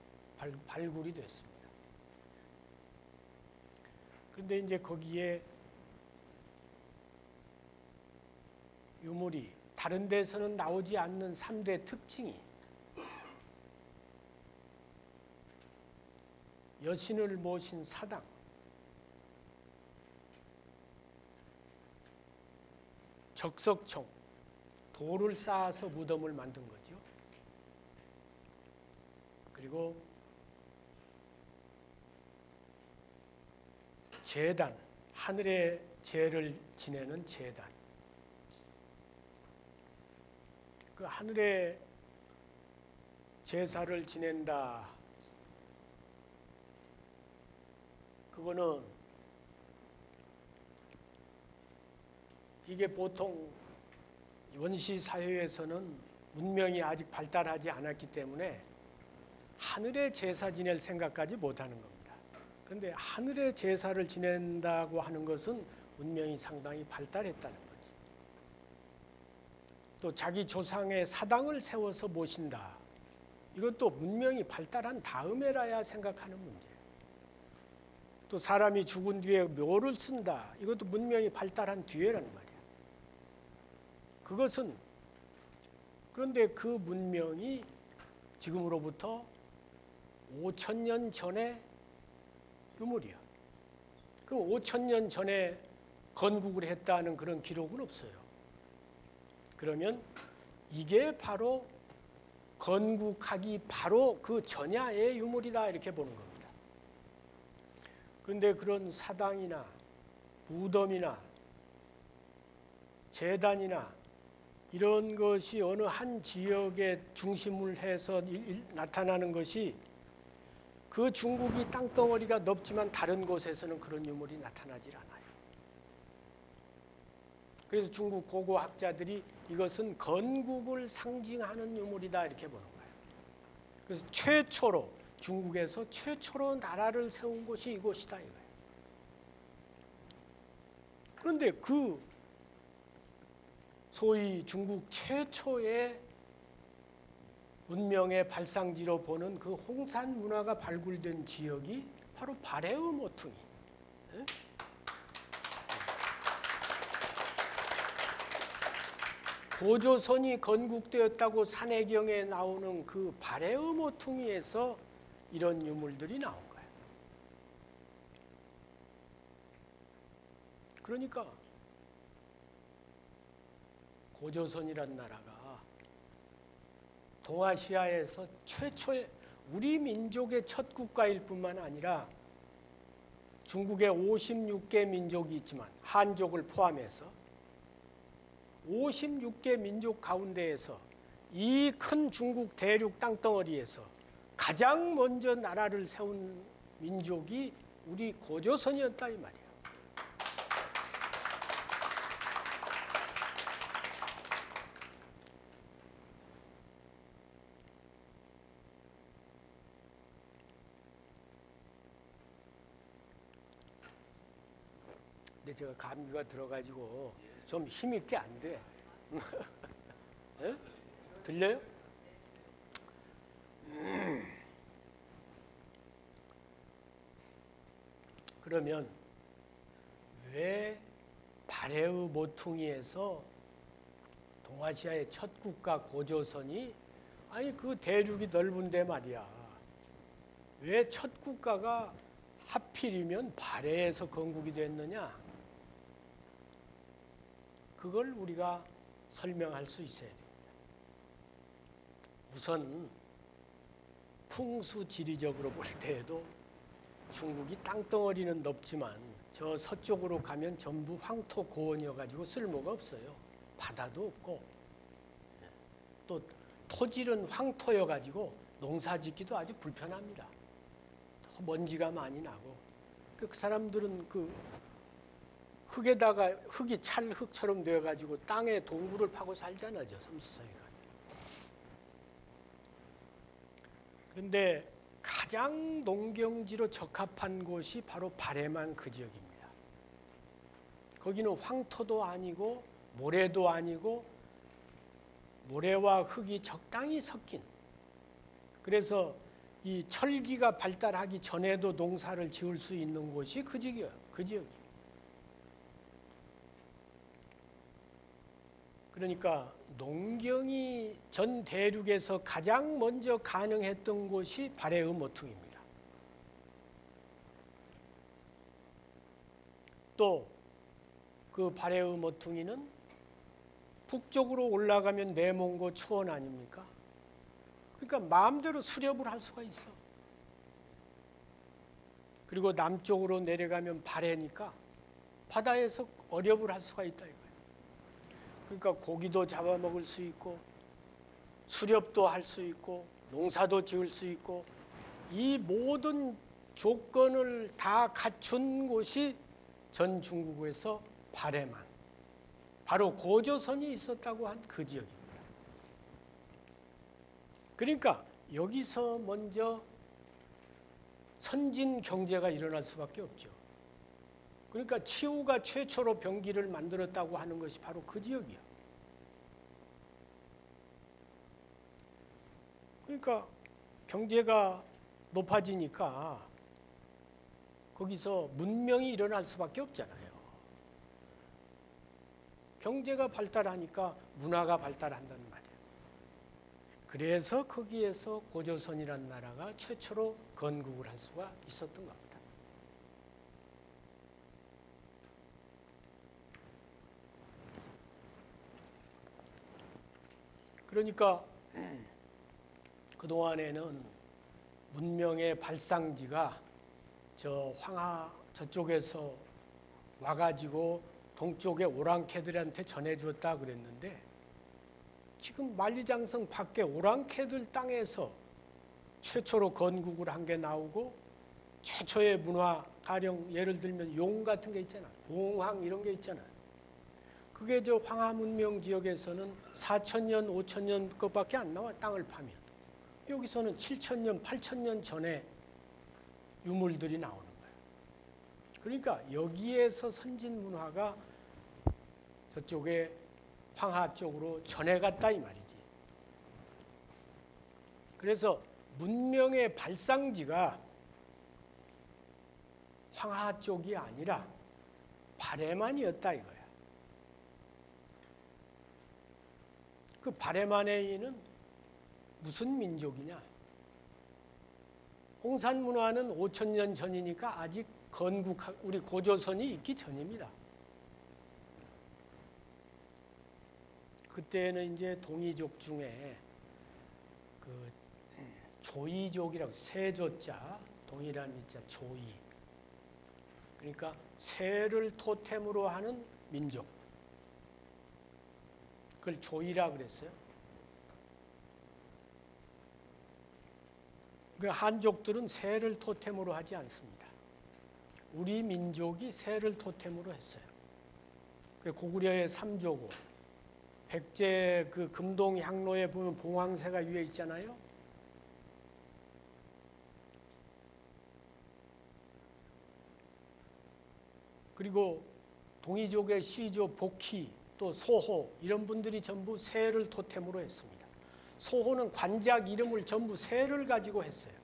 발굴이 됐습니다. 그런데 이제 거기에 유물이 다른 데서는 나오지 않는 3대 특징이 여신을 모신 사당, 적석청, 돌을 쌓아서 무덤을 만든 거죠. 그리고 제단, 하늘의 제를 지내는 제단. 그 하늘의 제사를 지낸다. 그거는 이게 보통 원시 사회에서는 문명이 아직 발달하지 않았기 때문에 하늘의 제사 지낼 생각까지 못하는 겁니다. 그런데 하늘의 제사를 지낸다고 하는 것은 문명이 상당히 발달했다는 거지. 또 자기 조상의 사당을 세워서 모신다. 이것도 문명이 발달한 다음에라야 생각하는 문제예요. 또 사람이 죽은 뒤에 묘를 쓴다. 이것도 문명이 발달한 뒤에란 말이야. 그것은 그런데 그 문명이 지금으로부터 5,000년 전의 유물이야. 그럼 5,000년 전에 건국을 했다는 그런 기록은 없어요. 그러면 이게 바로 건국하기 바로 그 전야의 유물이다 이렇게 보는 겁니다. 그런데 그런 사당이나 무덤이나 제단이나 이런 것이 어느 한 지역에 중심을 해서 나타나는 것이 그 중국이 땅덩어리가 넓지만 다른 곳에서는 그런 유물이 나타나질 않아요. 그래서 중국 고고학자들이 이것은 건국을 상징하는 유물이다 이렇게 보는 거예요. 그래서 최초로 중국에서 최초로 나라를 세운 곳이 이곳이다 이거예요. 그런데 그 소위 중국 최초의 문명의 발상지로 보는 그 홍산 문화가 발굴된 지역이 바로 발해의 모퉁이. 고조선이 건국되었다고 산해경에 나오는 그 발해의 모퉁이에서 이런 유물들이 나온 거예요. 그러니까 고조선이란 나라가 동아시아에서 최초의 우리 민족의 첫 국가일 뿐만 아니라 중국에 56개 민족이 있지만 한족을 포함해서 56개 민족 가운데에서 이 큰 중국 대륙 땅덩어리에서 가장 먼저 나라를 세운 민족이 우리 고조선이었다 이 말이에요. 근데 제가 감기가 들어가지고 좀 힘있게 안 돼. 네? 들려요? 그러면 왜 발해의 모퉁이에서 동아시아의 첫 국가 고조선이 아니 그 대륙이 넓은데 말이야. 왜 첫 국가가 하필이면 발해에서 건국이 됐느냐? 그걸 우리가 설명할 수 있어야 됩니다. 우선 풍수 지리적으로 볼 때에도 중국이 땅덩어리는 넓지만 저 서쪽으로 가면 전부 황토 고원이어가지고 쓸모가 없어요. 바다도 없고 또 토질은 황토여가지고 농사짓기도 아주 불편합니다. 먼지가 많이 나고 그 사람들은 그 흙에다가 흙이 찰흙처럼 되어가지고 땅에 동굴을 파고 살잖아요. 섬수성이가. 그런데 가장 농경지로 적합한 곳이 바로 바레만 그 지역입니다. 거기는 황토도 아니고 모래도 아니고 모래와 흙이 적당히 섞인, 그래서 이 철기가 발달하기 전에도 농사를 지을 수 있는 곳이 그 지역이에요. 그 지역이. 그러니까 농경이 전 대륙에서 가장 먼저 가능했던 곳이 발해의 모퉁입니다. 또 그 발해의 모퉁이는 북쪽으로 올라가면 내몽고 초원 아닙니까? 그러니까 마음대로 수렵을 할 수가 있어. 그리고 남쪽으로 내려가면 발해니까 바다에서 어렵을 할 수가 있다 이거예요. 그러니까 고기도 잡아먹을 수 있고 수렵도 할 수 있고 농사도 지을 수 있고 이 모든 조건을 다 갖춘 곳이 전 중국에서 발해만, 바로 고조선이 있었다고 한 그 지역입니다. 그러니까 여기서 먼저 선진 경제가 일어날 수밖에 없죠. 그러니까 치우가 최초로 병기를 만들었다고 하는 것이 바로 그 지역이야. 그러니까 경제가 높아지니까 거기서 문명이 일어날 수밖에 없잖아요. 경제가 발달하니까 문화가 발달한다는 말이에요. 그래서 거기에서 고조선이라는 나라가 최초로 건국을 할 수가 있었던 겁니다. 그러니까 그동안에는 문명의 발상지가 저 황하 저쪽에서 와가지고 동쪽의 오랑캐들한테 전해주었다 그랬는데 지금 만리장성 밖에 오랑캐들 땅에서 최초로 건국을 한 게 나오고 최초의 문화, 가령 예를 들면 용 같은 게 있잖아. 봉황 이런 게 있잖아. 그게 저 황하문명 지역에서는 4,000년, 5,000년 것밖에 안 나와, 땅을 파면. 여기서는 7,000년, 8,000년 전에 유물들이 나오는 거예요. 그러니까 여기에서 선진 문화가 저쪽에 황하 쪽으로 전해갔다 이 말이지. 그래서 문명의 발상지가 황하 쪽이 아니라 발해만이었다 이거야. 그 발해만에는 무슨 민족이냐? 홍산 문화는 5,000년 전이니까 아직 우리 고조선이 있기 전입니다. 그때는 이제 동이족 중에 그 조이족이라고, 세조자, 동이란 이자 조이. 그러니까 새를 토템으로 하는 민족. 그걸 조이라 그랬어요. 그 한족들은 새를 토템으로 하지 않습니다. 우리 민족이 새를 토템으로 했어요. 고구려의 삼조고, 백제 그 금동 향로에 보면 봉황새가 위에 있잖아요. 그리고 동이족의 시조, 복희, 또 소호 이런 분들이 전부 새를 토템으로 했습니다. 소호는 관작 이름을 전부 새를 가지고 했어요.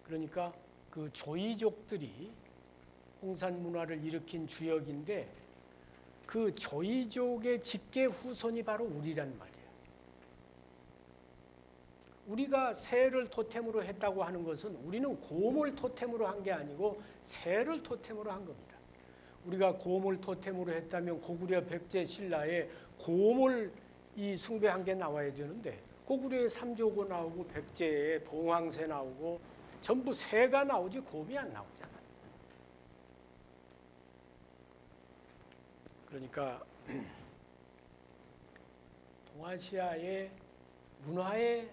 그러니까 그 조이족들이 홍산 문화를 일으킨 주역인데 그 조이족의 직계 후손이 바로 우리란 말이에요. 우리가 새를 토템으로 했다고 하는 것은 우리는 곰을 토템으로 한 게 아니고 새를 토템으로 한 겁니다. 우리가 곰을 토템으로 했다면 고구려 백제 신라에 곰을 이 숭배한 게 나와야 되는데 고구려에 삼조고 나오고 백제에 봉황새 나오고 전부 새가 나오지 곰이 안 나오잖아. 그러니까 동아시아의 문화의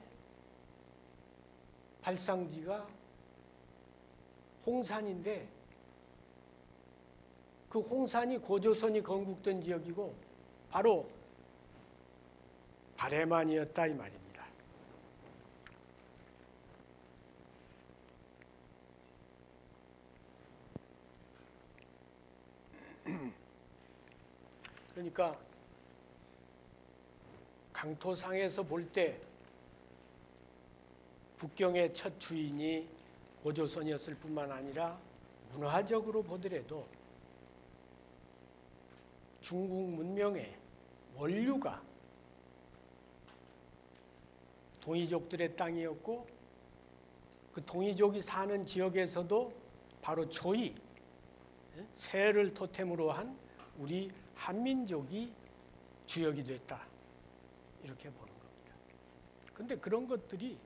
발상지가 홍산인데 그 홍산이 고조선이 건국된 지역이고 바로 바레만이었다 이 말입니다. 그러니까 강토상에서 볼 때 북경의 첫 주인이 고조선이었을 뿐만 아니라 문화적으로 보더라도 중국 문명의 원류가 동이족들의 땅이었고 그 동이족이 사는 지역에서도 바로 조이, 새를 토템으로 한 우리 한민족이 주역이 됐다. 이렇게 보는 겁니다. 그런데 그런 것들이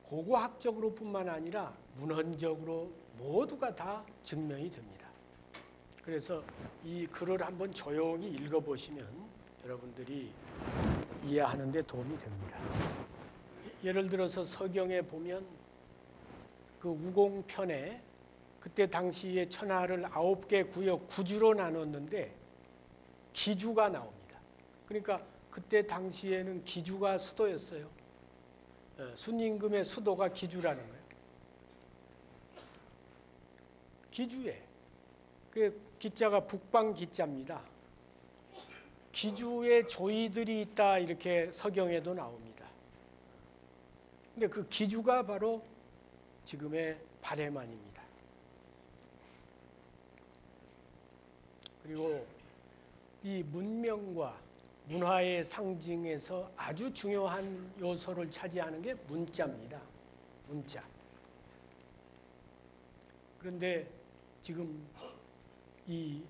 고고학적으로 뿐만 아니라 문헌적으로 모두가 다 증명이 됩니다. 그래서 이 글을 한번 조용히 읽어보시면 여러분들이 이해하는 데 도움이 됩니다. 예를 들어서 서경에 보면 그 우공편에 그때 당시에 천하를 9개 구역 구주로 나눴는데 기주가 나옵니다. 그러니까 그때 당시에는 기주가 수도였어요. 순임금의 수도가 기주라는 거예요. 기주에 그 기자가 북방 기자입니다. 기주에 조이들이 있다 이렇게 서경에도 나옵니다. 근데 그 기주가 바로 지금의 바레만입니다. 그리고 이 문명과 문화의 상징에서 아주 중요한 요소를 차지하는 게 문자입니다. 문자. 그런데 지금 이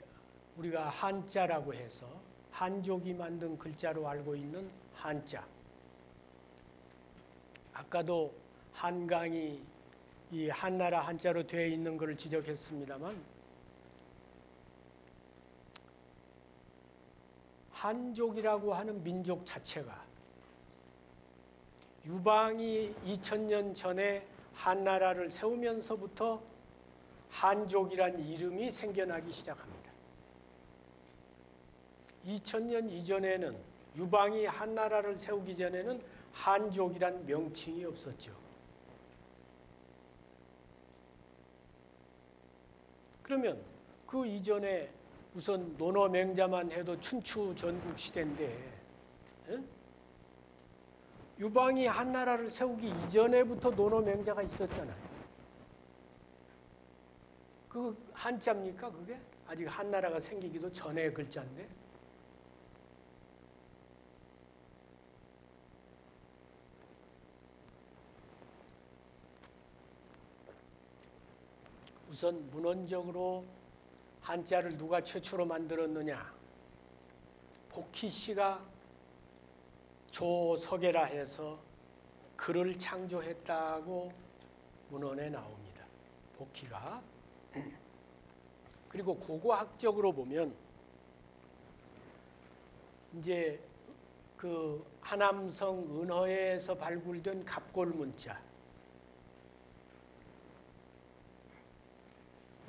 우리가 한자라고 해서 한족이 만든 글자로 알고 있는 한자. 아까도 한강이 이 한나라 한자로 되어 있는 것을 지적했습니다만 한족이라고 하는 민족 자체가 유방이 2000년 전에 한나라를 세우면서부터 한족이란 이름이 생겨나기 시작합니다. 2000년 이전에는 유방이 한나라를 세우기 전에는 한족이란 명칭이 없었죠. 그러면 그 이전에 우선 논어맹자만 해도 춘추 전국 시대인데 유방이 한나라를 세우기 이전에부터 논어맹자가 있었잖아요. 그 한자입니까 그게? 아직 한나라가 생기기도 전의 글자인데. 우선 문헌적으로 한자를 누가 최초로 만들었느냐? 복희 씨가 조석애라 해서 글을 창조했다고 문헌에 나옵니다. 복희가. 그리고 고고학적으로 보면 이제 그 하남성 은허에서 발굴된 갑골문자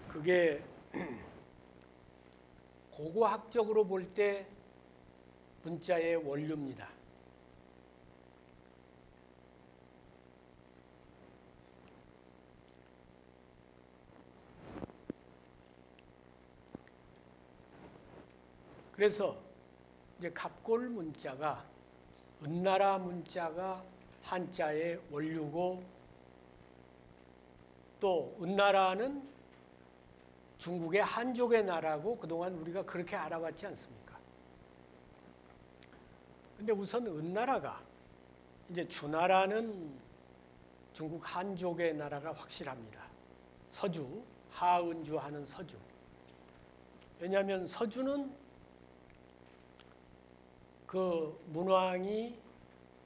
그게 고고학적으로 볼 때 문자의 원류입니다. 그래서 이제 갑골 문자가 은나라 문자가 한자의 원류고 또 은나라는 중국의 한족의 나라고 그동안 우리가 그렇게 알아왔지 않습니까? 근데 우선 은나라가 이제 주나라는 중국 한족의 나라가 확실합니다. 서주 하은주하는 서주. 왜냐하면 서주는 그 문왕이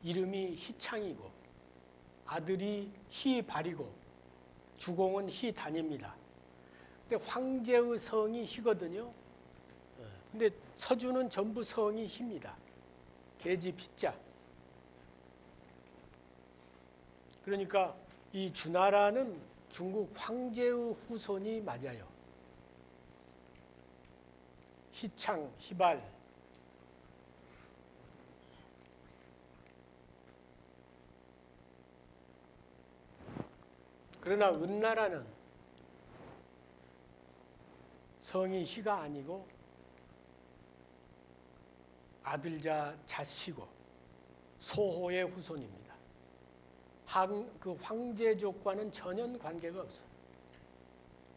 이름이 희창이고 아들이 희발이고 주공은 희단입니다. 근데 황제의 성이 희거든요. 근데 서주는 전부 성이 희입니다. 계지 피자. 그러니까 이 주나라는 중국 황제의 후손이 맞아요. 희창, 희발. 그러나 은나라는 성이 희가 아니고 아들자 자씨고 소호의 후손입니다. 그 황제족과는 전혀 관계가 없어요.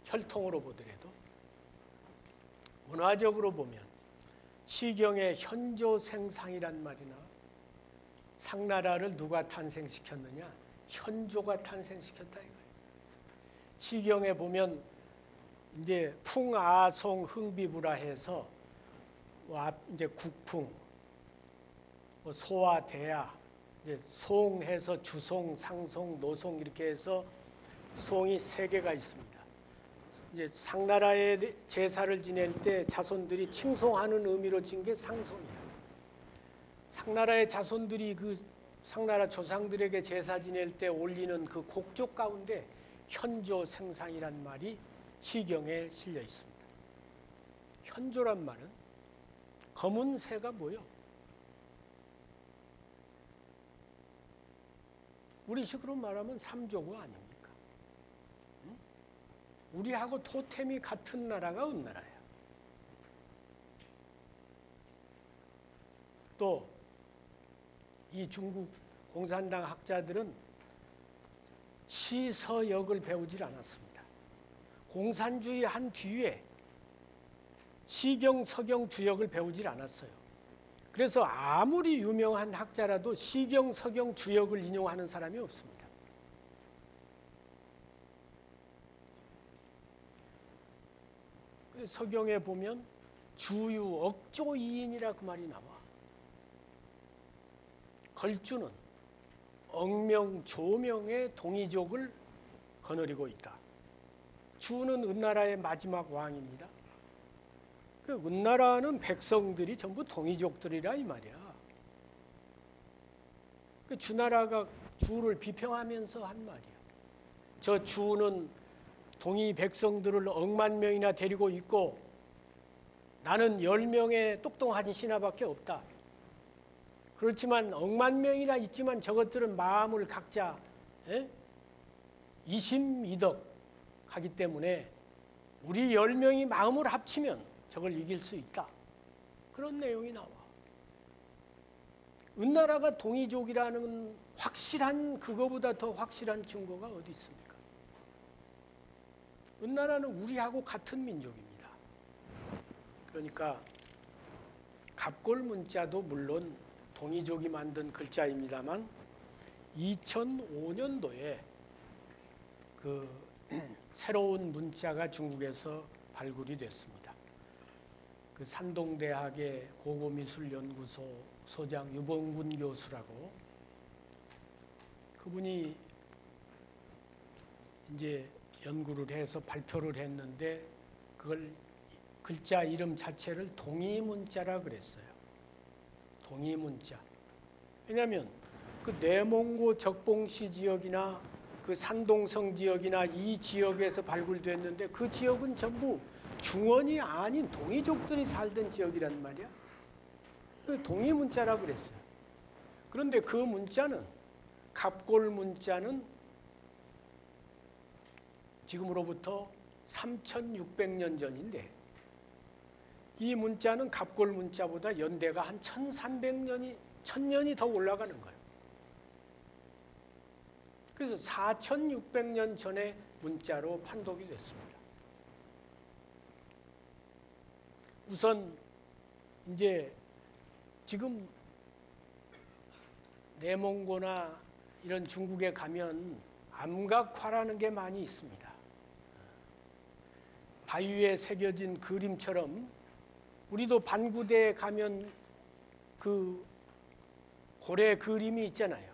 혈통으로 보더라도. 문화적으로 보면 시경의 현조생상이란 말이나 상나라를 누가 탄생시켰느냐? 현조가 탄생시켰다 이거예요. 시경에 보면 이제 풍아송 흥비부라 해서 이제 국풍, 소와 대야, 이제 송해서 주송, 상송, 노송 이렇게 해서 송이 3개가 있습니다. 이제 상나라의 제사를 지낼 때 자손들이 칭송하는 의미로 진 게 상송이에요. 상나라의 자손들이 그 상나라 조상들에게 제사 지낼 때 올리는 그 곡조 가운데 현조생상이란 말이 시경에 실려 있습니다. 현조란 말은 검은 새가 뭐요? 우리식으로 말하면 삼조고 아닙니까? 응? 우리하고 토템이 같은 나라가 은나라예요. 또 이 중국 공산당 학자들은 시서역을 배우질 않았습니다. 공산주의 한 뒤에 시경, 서경, 주역을 배우질 않았어요. 그래서 아무리 유명한 학자라도 시경, 서경, 주역을 인용하는 사람이 없습니다. 서경에 보면 주유, 억조이인이라 그 말이 나와. 걸주는 억명, 조명의 동이족을 거느리고 있다. 주는 은나라의 마지막 왕입니다. 그 은나라는 백성들이 전부 동이족들이라 이 말이야. 그 주나라가 주를 비평하면서 한 말이야. 저 주는 동이 백성들을 억만 명이나 데리고 있고 나는 10명의 똑똑한 신하밖에 없다. 그렇지만 억만 명이나 있지만 저것들은 마음을 각자 이심이덕 하기 때문에 우리 10명이 마음을 합치면 저걸 이길 수 있다. 그런 내용이 나와. 은나라가 동이족이라는 확실한 그거보다 더 확실한 증거가 어디 있습니까? 은나라는 우리하고 같은 민족입니다. 그러니까 갑골 문자도 물론 동이족이 만든 글자입니다만 2005년도에 그 새로운 문자가 중국에서 발굴이 됐습니다. 그 산동대학의 고고미술연구소 소장 유봉군 교수라고 그분이 이제 연구를 해서 발표를 했는데 그걸 글자 이름 자체를 동이문자라 그랬어요. 동이문자. 왜냐하면 그 내몽고 적봉시 지역이나 그 산동성 지역이나 이 지역에서 발굴됐는데 그 지역은 전부 중원이 아닌 동이족들이 살던 지역이란 말이야. 동이문자라고 그랬어요. 그런데 그 문자는 갑골 문자는 지금으로부터 3600년 전인데 이 문자는 갑골 문자보다 연대가 한 1300년이 1000년이 더 올라가는 거예요. 그래서 4600년 전의 문자로 판독이 됐습니다. 우선 이제 지금 내몽고나 이런 중국에 가면 암각화라는 게 많이 있습니다. 바위에 새겨진 그림처럼 우리도 반구대에 가면 그 고래 그림이 있잖아요.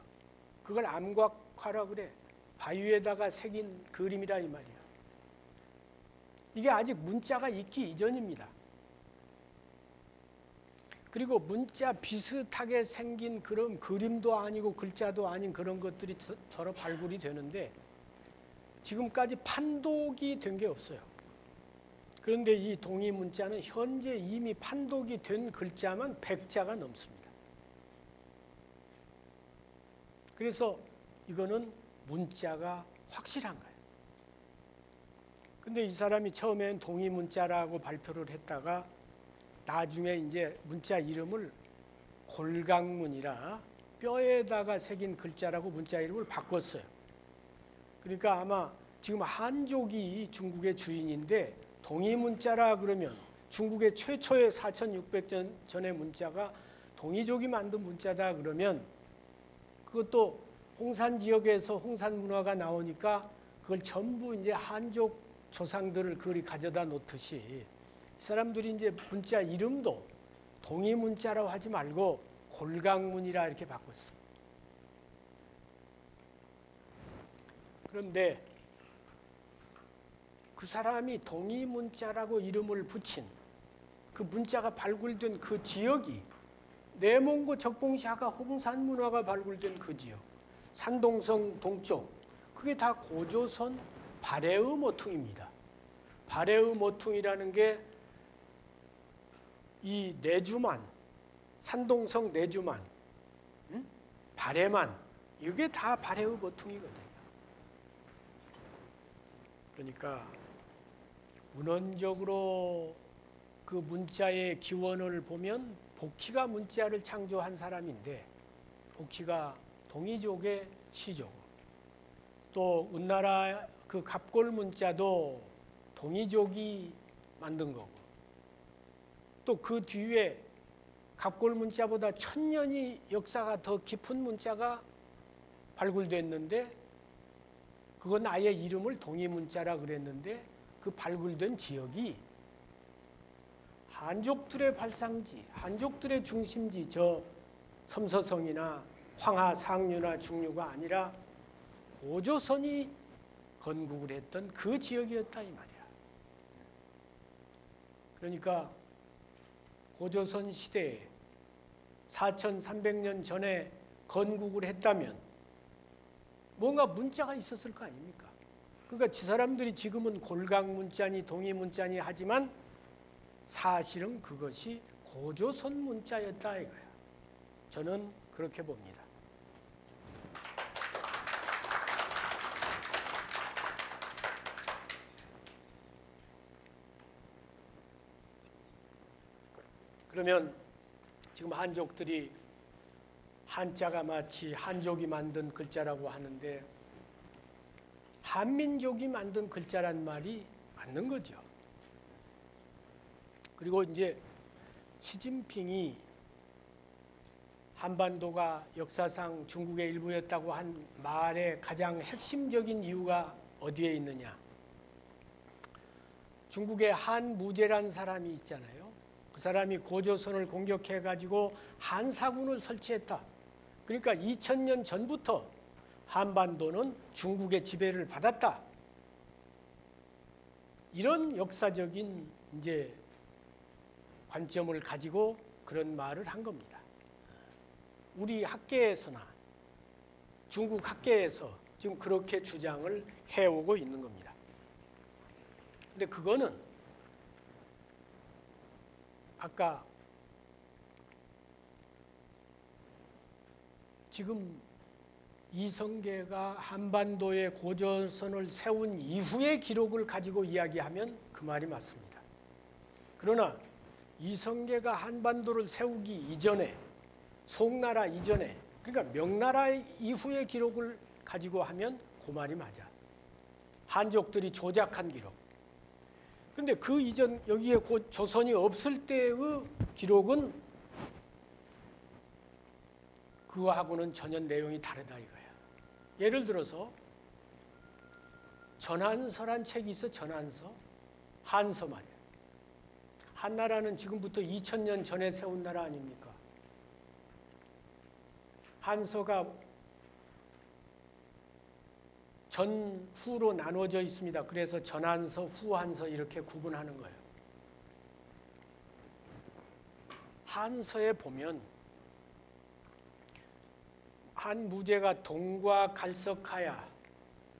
그걸 암각화라 그래. 바위에다가 새긴 그림이라 이 말이야. 이게 아직 문자가 있기 이전입니다. 그리고 문자 비슷하게 생긴 그런 그림도 아니고 글자도 아닌 그런 것들이 서로 발굴이 되는데 지금까지 판독이 된 게 없어요. 그런데 이 동이 문자는 현재 이미 판독이 된 글자만 100자가 넘습니다. 그래서 이거는 문자가 확실한 거예요. 근데 이 사람이 처음엔 동이 문자라고 발표를 했다가 나중에 이제 문자 이름을 골강문이라 뼈에다가 새긴 글자라고 문자 이름을 바꿨어요. 그러니까 아마 지금 한족이 중국의 주인인데 동이 문자라 그러면 중국의 최초의 4600년 전의 문자가 동이족이 만든 문자다 그러면 그것도 홍산 지역에서 홍산 문화가 나오니까 그걸 전부 이제 한족 조상들을 그리 가져다 놓듯이 이 사람들이 이제 문자 이름도 동이 문자라고 하지 말고 골강문이라 이렇게 바꿨어. 그런데 그 사람이 동이 문자라고 이름을 붙인 그 문자가 발굴된 그 지역이 내몽고 적봉시하가 홍산 문화가 발굴된 그 지역, 산동성 동쪽, 그게 다 고조선 발해의 모퉁입니다. 발해의 모퉁이라는 게 이 내주만, 산동성 내주만, 발해만, 이게 다 발해의 모퉁이거든요. 그러니까 문헌적으로 그 문자의 기원을 보면 복희가 문자를 창조한 사람인데 복희가 동이족의 시조고 또 은나라 그 갑골 문자도 동이족이 만든 거고 또 그 뒤에 갑골 문자보다 1000년이 역사가 더 깊은 문자가 발굴됐는데 그건 아예 이름을 동이 문자라 그랬는데 그 발굴된 지역이 한족들의 발상지, 한족들의 중심지 저 섬서성이나 황하, 상류나 중류가 아니라 고조선이 건국을 했던 그 지역이었다 이 말이야. 그러니까 고조선 시대에 4300년 전에 건국을 했다면 뭔가 문자가 있었을 거 아닙니까? 그러니까 지 사람들이 지금은 골강 문자니 동이 문자니 하지만 사실은 그것이 고조선 문자였다 이거야. 저는 그렇게 봅니다. 그러면 지금 한족들이 한자가 마치 한족이 만든 글자라고 하는데 한민족이 만든 글자란 말이 맞는 거죠. 그리고 이제 시진핑이 한반도가 역사상 중국의 일부였다고 한 말의 가장 핵심적인 이유가 어디에 있느냐. 중국의 한무제란 사람이 있잖아요. 그 사람이 고조선을 공격해가지고 한사군을 설치했다. 그러니까 2000년 전부터 한반도는 중국의 지배를 받았다. 이런 역사적인 이제 관점을 가지고 그런 말을 한 겁니다. 우리 학계에서나 중국 학계에서 지금 그렇게 주장을 해오고 있는 겁니다. 근데 그거는 아까 지금 이성계가 한반도에 고조선을 세운 이후의 기록을 가지고 이야기하면 그 말이 맞습니다. 그러나 이성계가 한반도를 세우기 이전에 송나라 이전에 그러니까 명나라 이후의 기록을 가지고 하면 그 말이 맞아. 한족들이 조작한 기록. 그런데 그 이전 여기에 조선이 없을 때의 기록은 그거하고는 전혀 내용이 다르다 이거야. 예를 들어서 전한서란 책이 있어. 전한서. 한서 말이에요. 한나라는 지금부터 2000년 전에 세운 나라 아닙니까? 한서가 전후로 나눠져 있습니다. 그래서 전한서, 후한서 이렇게 구분하는 거예요. 한서에 보면 한무제가 동과 갈석하야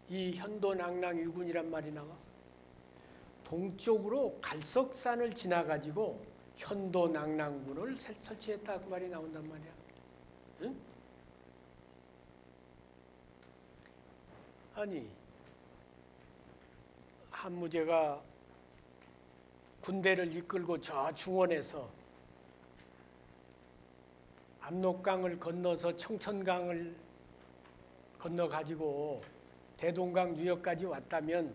이 현도낭랑유군이란 말이 나와. 동쪽으로 갈석산을 지나가지고 현도낭랑군을 설치했다 그 말이 나온단 말이야. 응? 아니 한무제가 군대를 이끌고 저 중원에서 압록강을 건너서 청천강을 건너가지고 대동강 유역까지 왔다면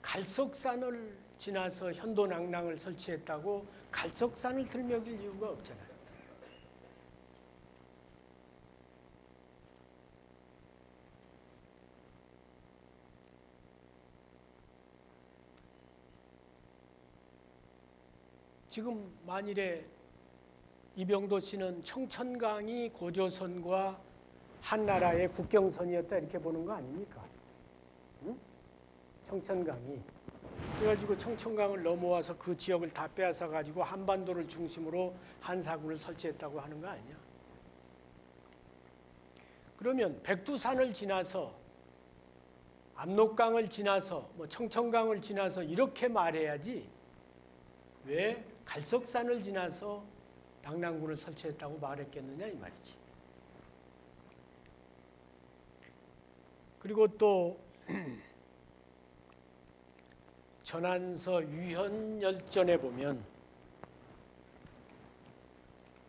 갈석산을 지나서 현도낭랑을 설치했다고 갈석산을 들먹일 이유가 없잖아요. 지금 만일에 이병도 씨는 청천강이 고조선과 한나라의 국경선이었다 이렇게 보는 거 아닙니까? 응? 청천강이. 그래가지고 청천강을 넘어와서 그 지역을 다 빼앗아 가지고 한반도를 중심으로 한사군을 설치했다고 하는 거 아니야? 그러면 백두산을 지나서 압록강을 지나서 뭐 청천강을 지나서 이렇게 말해야지 왜 갈석산을 지나서 낙랑군을 설치했다고 말했겠느냐 이 말이지. 그리고 또 전한서 유현열전에 보면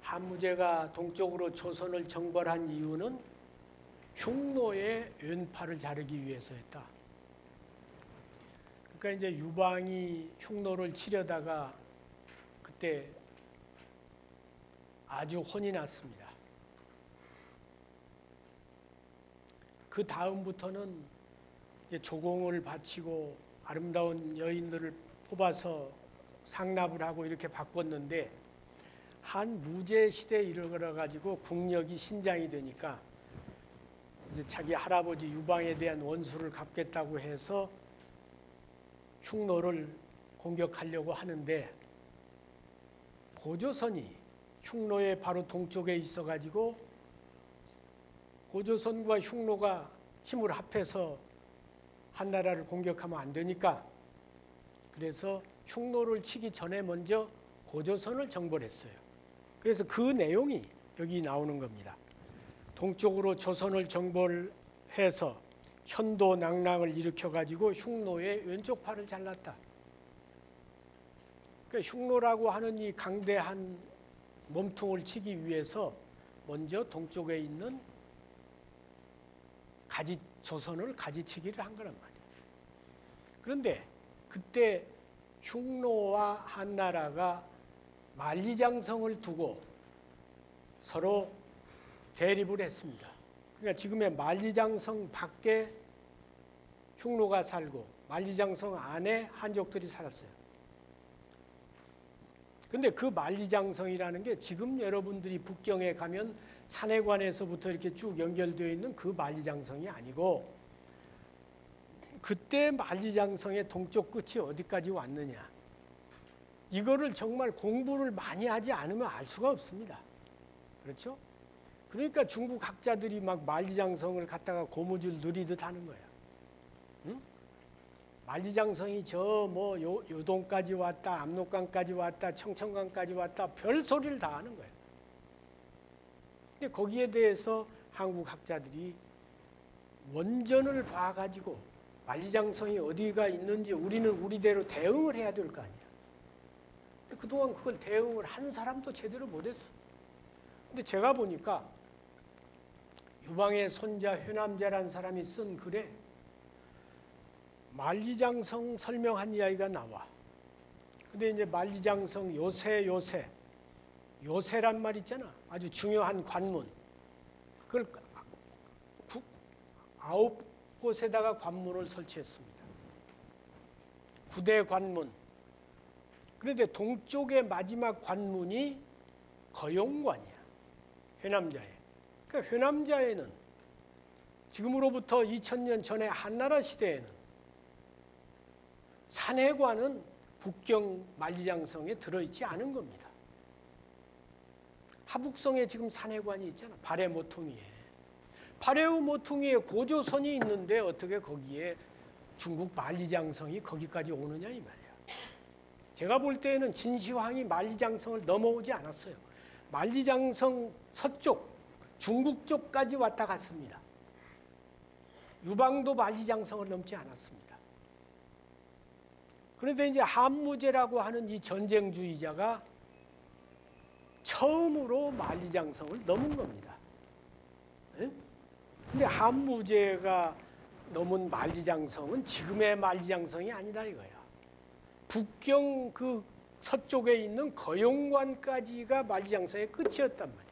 한무제가 동쪽으로 조선을 정벌한 이유는 흉노의 왼팔을 자르기 위해서였다. 그러니까 이제 유방이 흉노를 치려다가 그때 아주 혼이 났습니다. 그 다음부터는 이제 조공을 바치고 아름다운 여인들을 뽑아서 상납을 하고 이렇게 바꿨는데 한무제 시대에 이르러 가지고 국력이 신장이 되니까 이제 자기 할아버지 유방에 대한 원수를 갚겠다고 해서 흉노를 공격하려고 하는데 고조선이 흉노의 바로 동쪽에 있어 가지고 고조선과 흉노가 힘을 합해서 한나라를 공격하면 안 되니까 그래서 흉노를 치기 전에 먼저 고조선을 정벌했어요. 그래서 그 내용이 여기 나오는 겁니다. 동쪽으로 조선을 정벌해서 현도낭랑을 일으켜 가지고 흉노의 왼쪽 팔을 잘랐다. 그러니까 흉노라고 하는 이 강대한 몸통을 치기 위해서 먼저 동쪽에 있는 조선을 가지치기를 한 거란 말이에요. 그런데 그때 흉노와 한나라가 만리장성을 두고 서로 대립을 했습니다. 그러니까 지금의 만리장성 밖에 흉노가 살고 만리장성 안에 한족들이 살았어요. 근데 그 만리장성이라는 게 지금 여러분들이 북경에 가면 산해관에서부터 이렇게 쭉 연결되어 있는 그 만리장성이 아니고 그때 만리장성의 동쪽 끝이 어디까지 왔느냐. 이거를 정말 공부를 많이 하지 않으면 알 수가 없습니다. 그렇죠? 그러니까 중국 학자들이 막 만리장성을 갖다가 고무줄 누리듯 하는 거야. 응? 만리장성이 저 뭐 요동까지 왔다, 압록강까지 왔다, 청천강까지 왔다, 별 소리를 다 하는 거예요. 근데 거기에 대해서 한국 학자들이 원전을 봐가지고 만리장성이 어디가 있는지 우리는 우리대로 대응을 해야 될 거 아니야. 근데 그동안 그걸 대응을 한 사람도 제대로 못했어. 근데 제가 보니까 유방의 손자 회남자라는 사람이 쓴 글에 만리장성 설명한 이야기가 나와. 근데 이제 만리장성 요새란 말 있잖아. 아주 중요한 관문. 그걸 9곳에다가 관문을 설치했습니다. 9대 관문. 그런데 동쪽의 마지막 관문이 거용관이야. 회남자에. 그러니까 회남자에는 지금으로부터 2000년 전에 한나라 시대에는 산해관은 북경 만리장성에 들어있지 않은 겁니다. 하북성에 지금 산해관이 있잖아. 발해 모퉁이에. 발해의 모퉁이에 고조선이 있는데 어떻게 거기에 중국 만리장성이 거기까지 오느냐 이 말이야. 제가 볼 때에는 진시황이 만리장성을 넘어오지 않았어요. 만리장성 서쪽, 중국 쪽까지 왔다 갔습니다. 유방도 만리장성을 넘지 않았습니다. 그런데 이제 한무제라고 하는 이 전쟁주의자가 처음으로 만리장성을 넘은 겁니다. 근데 한무제가 넘은 만리장성은 지금의 만리장성이 아니다 이거야. 북경 그 서쪽에 있는 거용관까지가 만리장성의 끝이었단 말이야.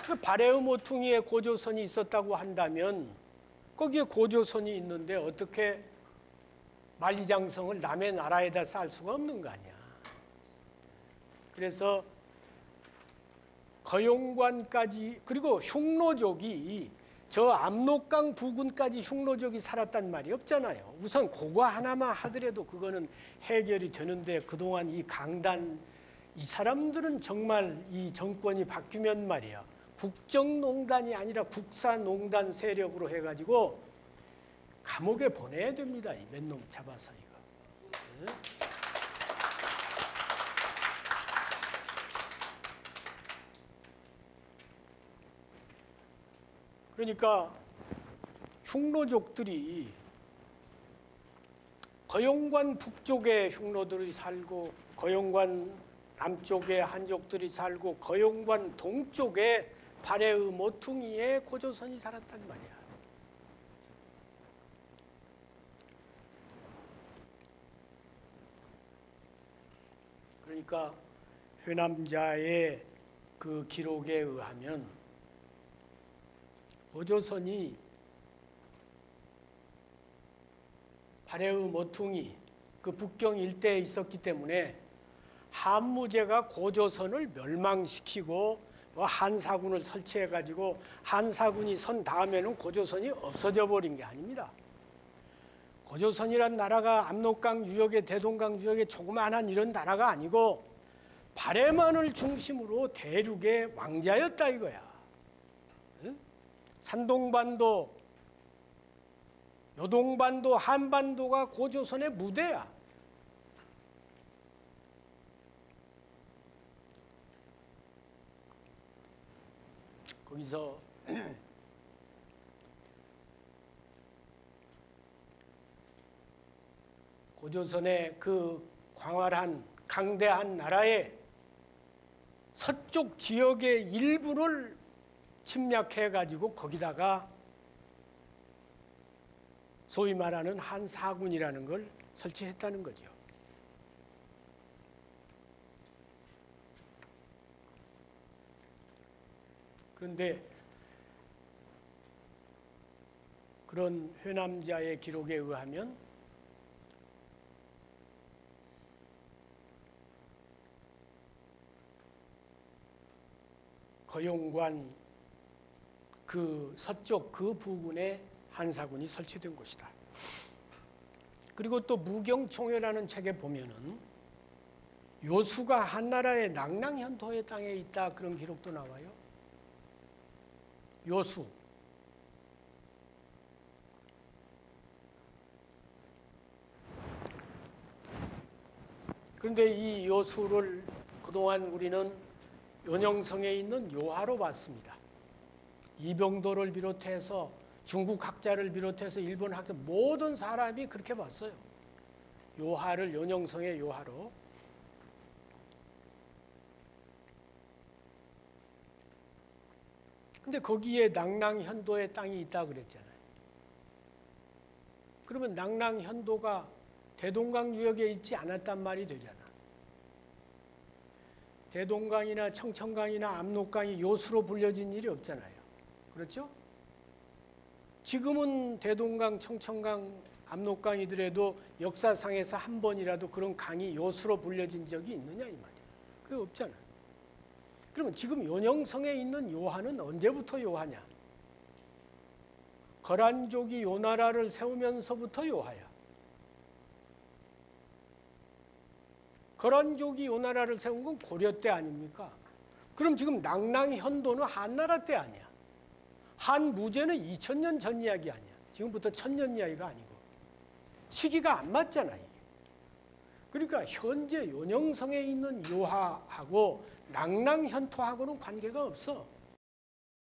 그 발해의 모퉁이에 고조선이 있었다고 한다면 거기에 고조선이 있는데 어떻게 만리장성을 남의 나라에다 쌓을 수가 없는 거 아니야. 그래서 거용관까지 그리고 흉노족이 저 압록강 부근까지 흉노족이 살았단 말이 없잖아요. 우선 그거 하나만 하더라도 그거는 해결이 되는데 그동안 이 강단 이 사람들은 정말 이 정권이 바뀌면 말이야. 국정농단이 아니라 국사농단 세력으로 해가지고 감옥에 보내야 됩니다. 이 몇 놈 잡아서 이거. 그러니까 흉노족들이 거용관 북쪽에 흉노들이 살고 거용관 남쪽에 한족들이 살고 거용관 동쪽에 발해의 모퉁이에 고조선이 살았단 말이야. 그러니까 회남자의 그 기록에 의하면 고조선이 발해의 모퉁이 그 북경 일대에 있었기 때문에 한무제가 고조선을 멸망시키고 한사군을 설치해가지고 한사군이 선 다음에는 고조선이 없어져 버린 게 아닙니다. 고조선이란 나라가 압록강 유역의 대동강 유역의 조그마한 이런 나라가 아니고 발해만을 중심으로 대륙의 왕자였다 이거야. 응? 산동반도, 요동반도, 한반도가 고조선의 무대야. 거기서 고조선의 그 광활한 강대한 나라의 서쪽 지역의 일부를 침략해가지고 거기다가 소위 말하는 한사군이라는 걸 설치했다는 거죠. 그런데 그런 회남자의 기록에 의하면 거용관 그 서쪽 그 부근에 한사군이 설치된 곳이다. 그리고 또 무경총회라는 책에 보면은 요수가 한나라의 낙랑현도의 땅에 있다 그런 기록도 나와요. 요수. 그런데 이 요수를 그동안 우리는 연영성에 있는 요하로 봤습니다. 이병도를 비롯해서 중국 학자를 비롯해서 일본 학자 모든 사람이 그렇게 봤어요. 요하를 연영성의 요하로. 근데 거기에 낙랑현도의 땅이 있다고 그랬잖아요. 그러면 낙랑현도가 대동강 유역에 있지 않았단 말이 되잖아. 대동강이나 청천강이나 압록강이 요수로 불려진 일이 없잖아요. 그렇죠? 지금은 대동강, 청천강, 압록강이더라도 역사상에서 한 번이라도 그런 강이 요수로 불려진 적이 있느냐 이 말이에요. 그게 없잖아. 그러면 지금 요녕성에 있는 요하는 언제부터 요하냐? 거란족이 요나라를 세우면서부터 요하야. 거란족이 요나라를 세운 건 고려 때 아닙니까? 그럼 지금 낭랑현도는 한나라 때 아니야. 한무제는 2000년 전 이야기 아니야. 지금부터 1000년 이야기가 아니고. 시기가 안 맞잖아, 이게. 그러니까 현재 요녕성에 있는 요하하고 낭랑현토하고는 관계가 없어.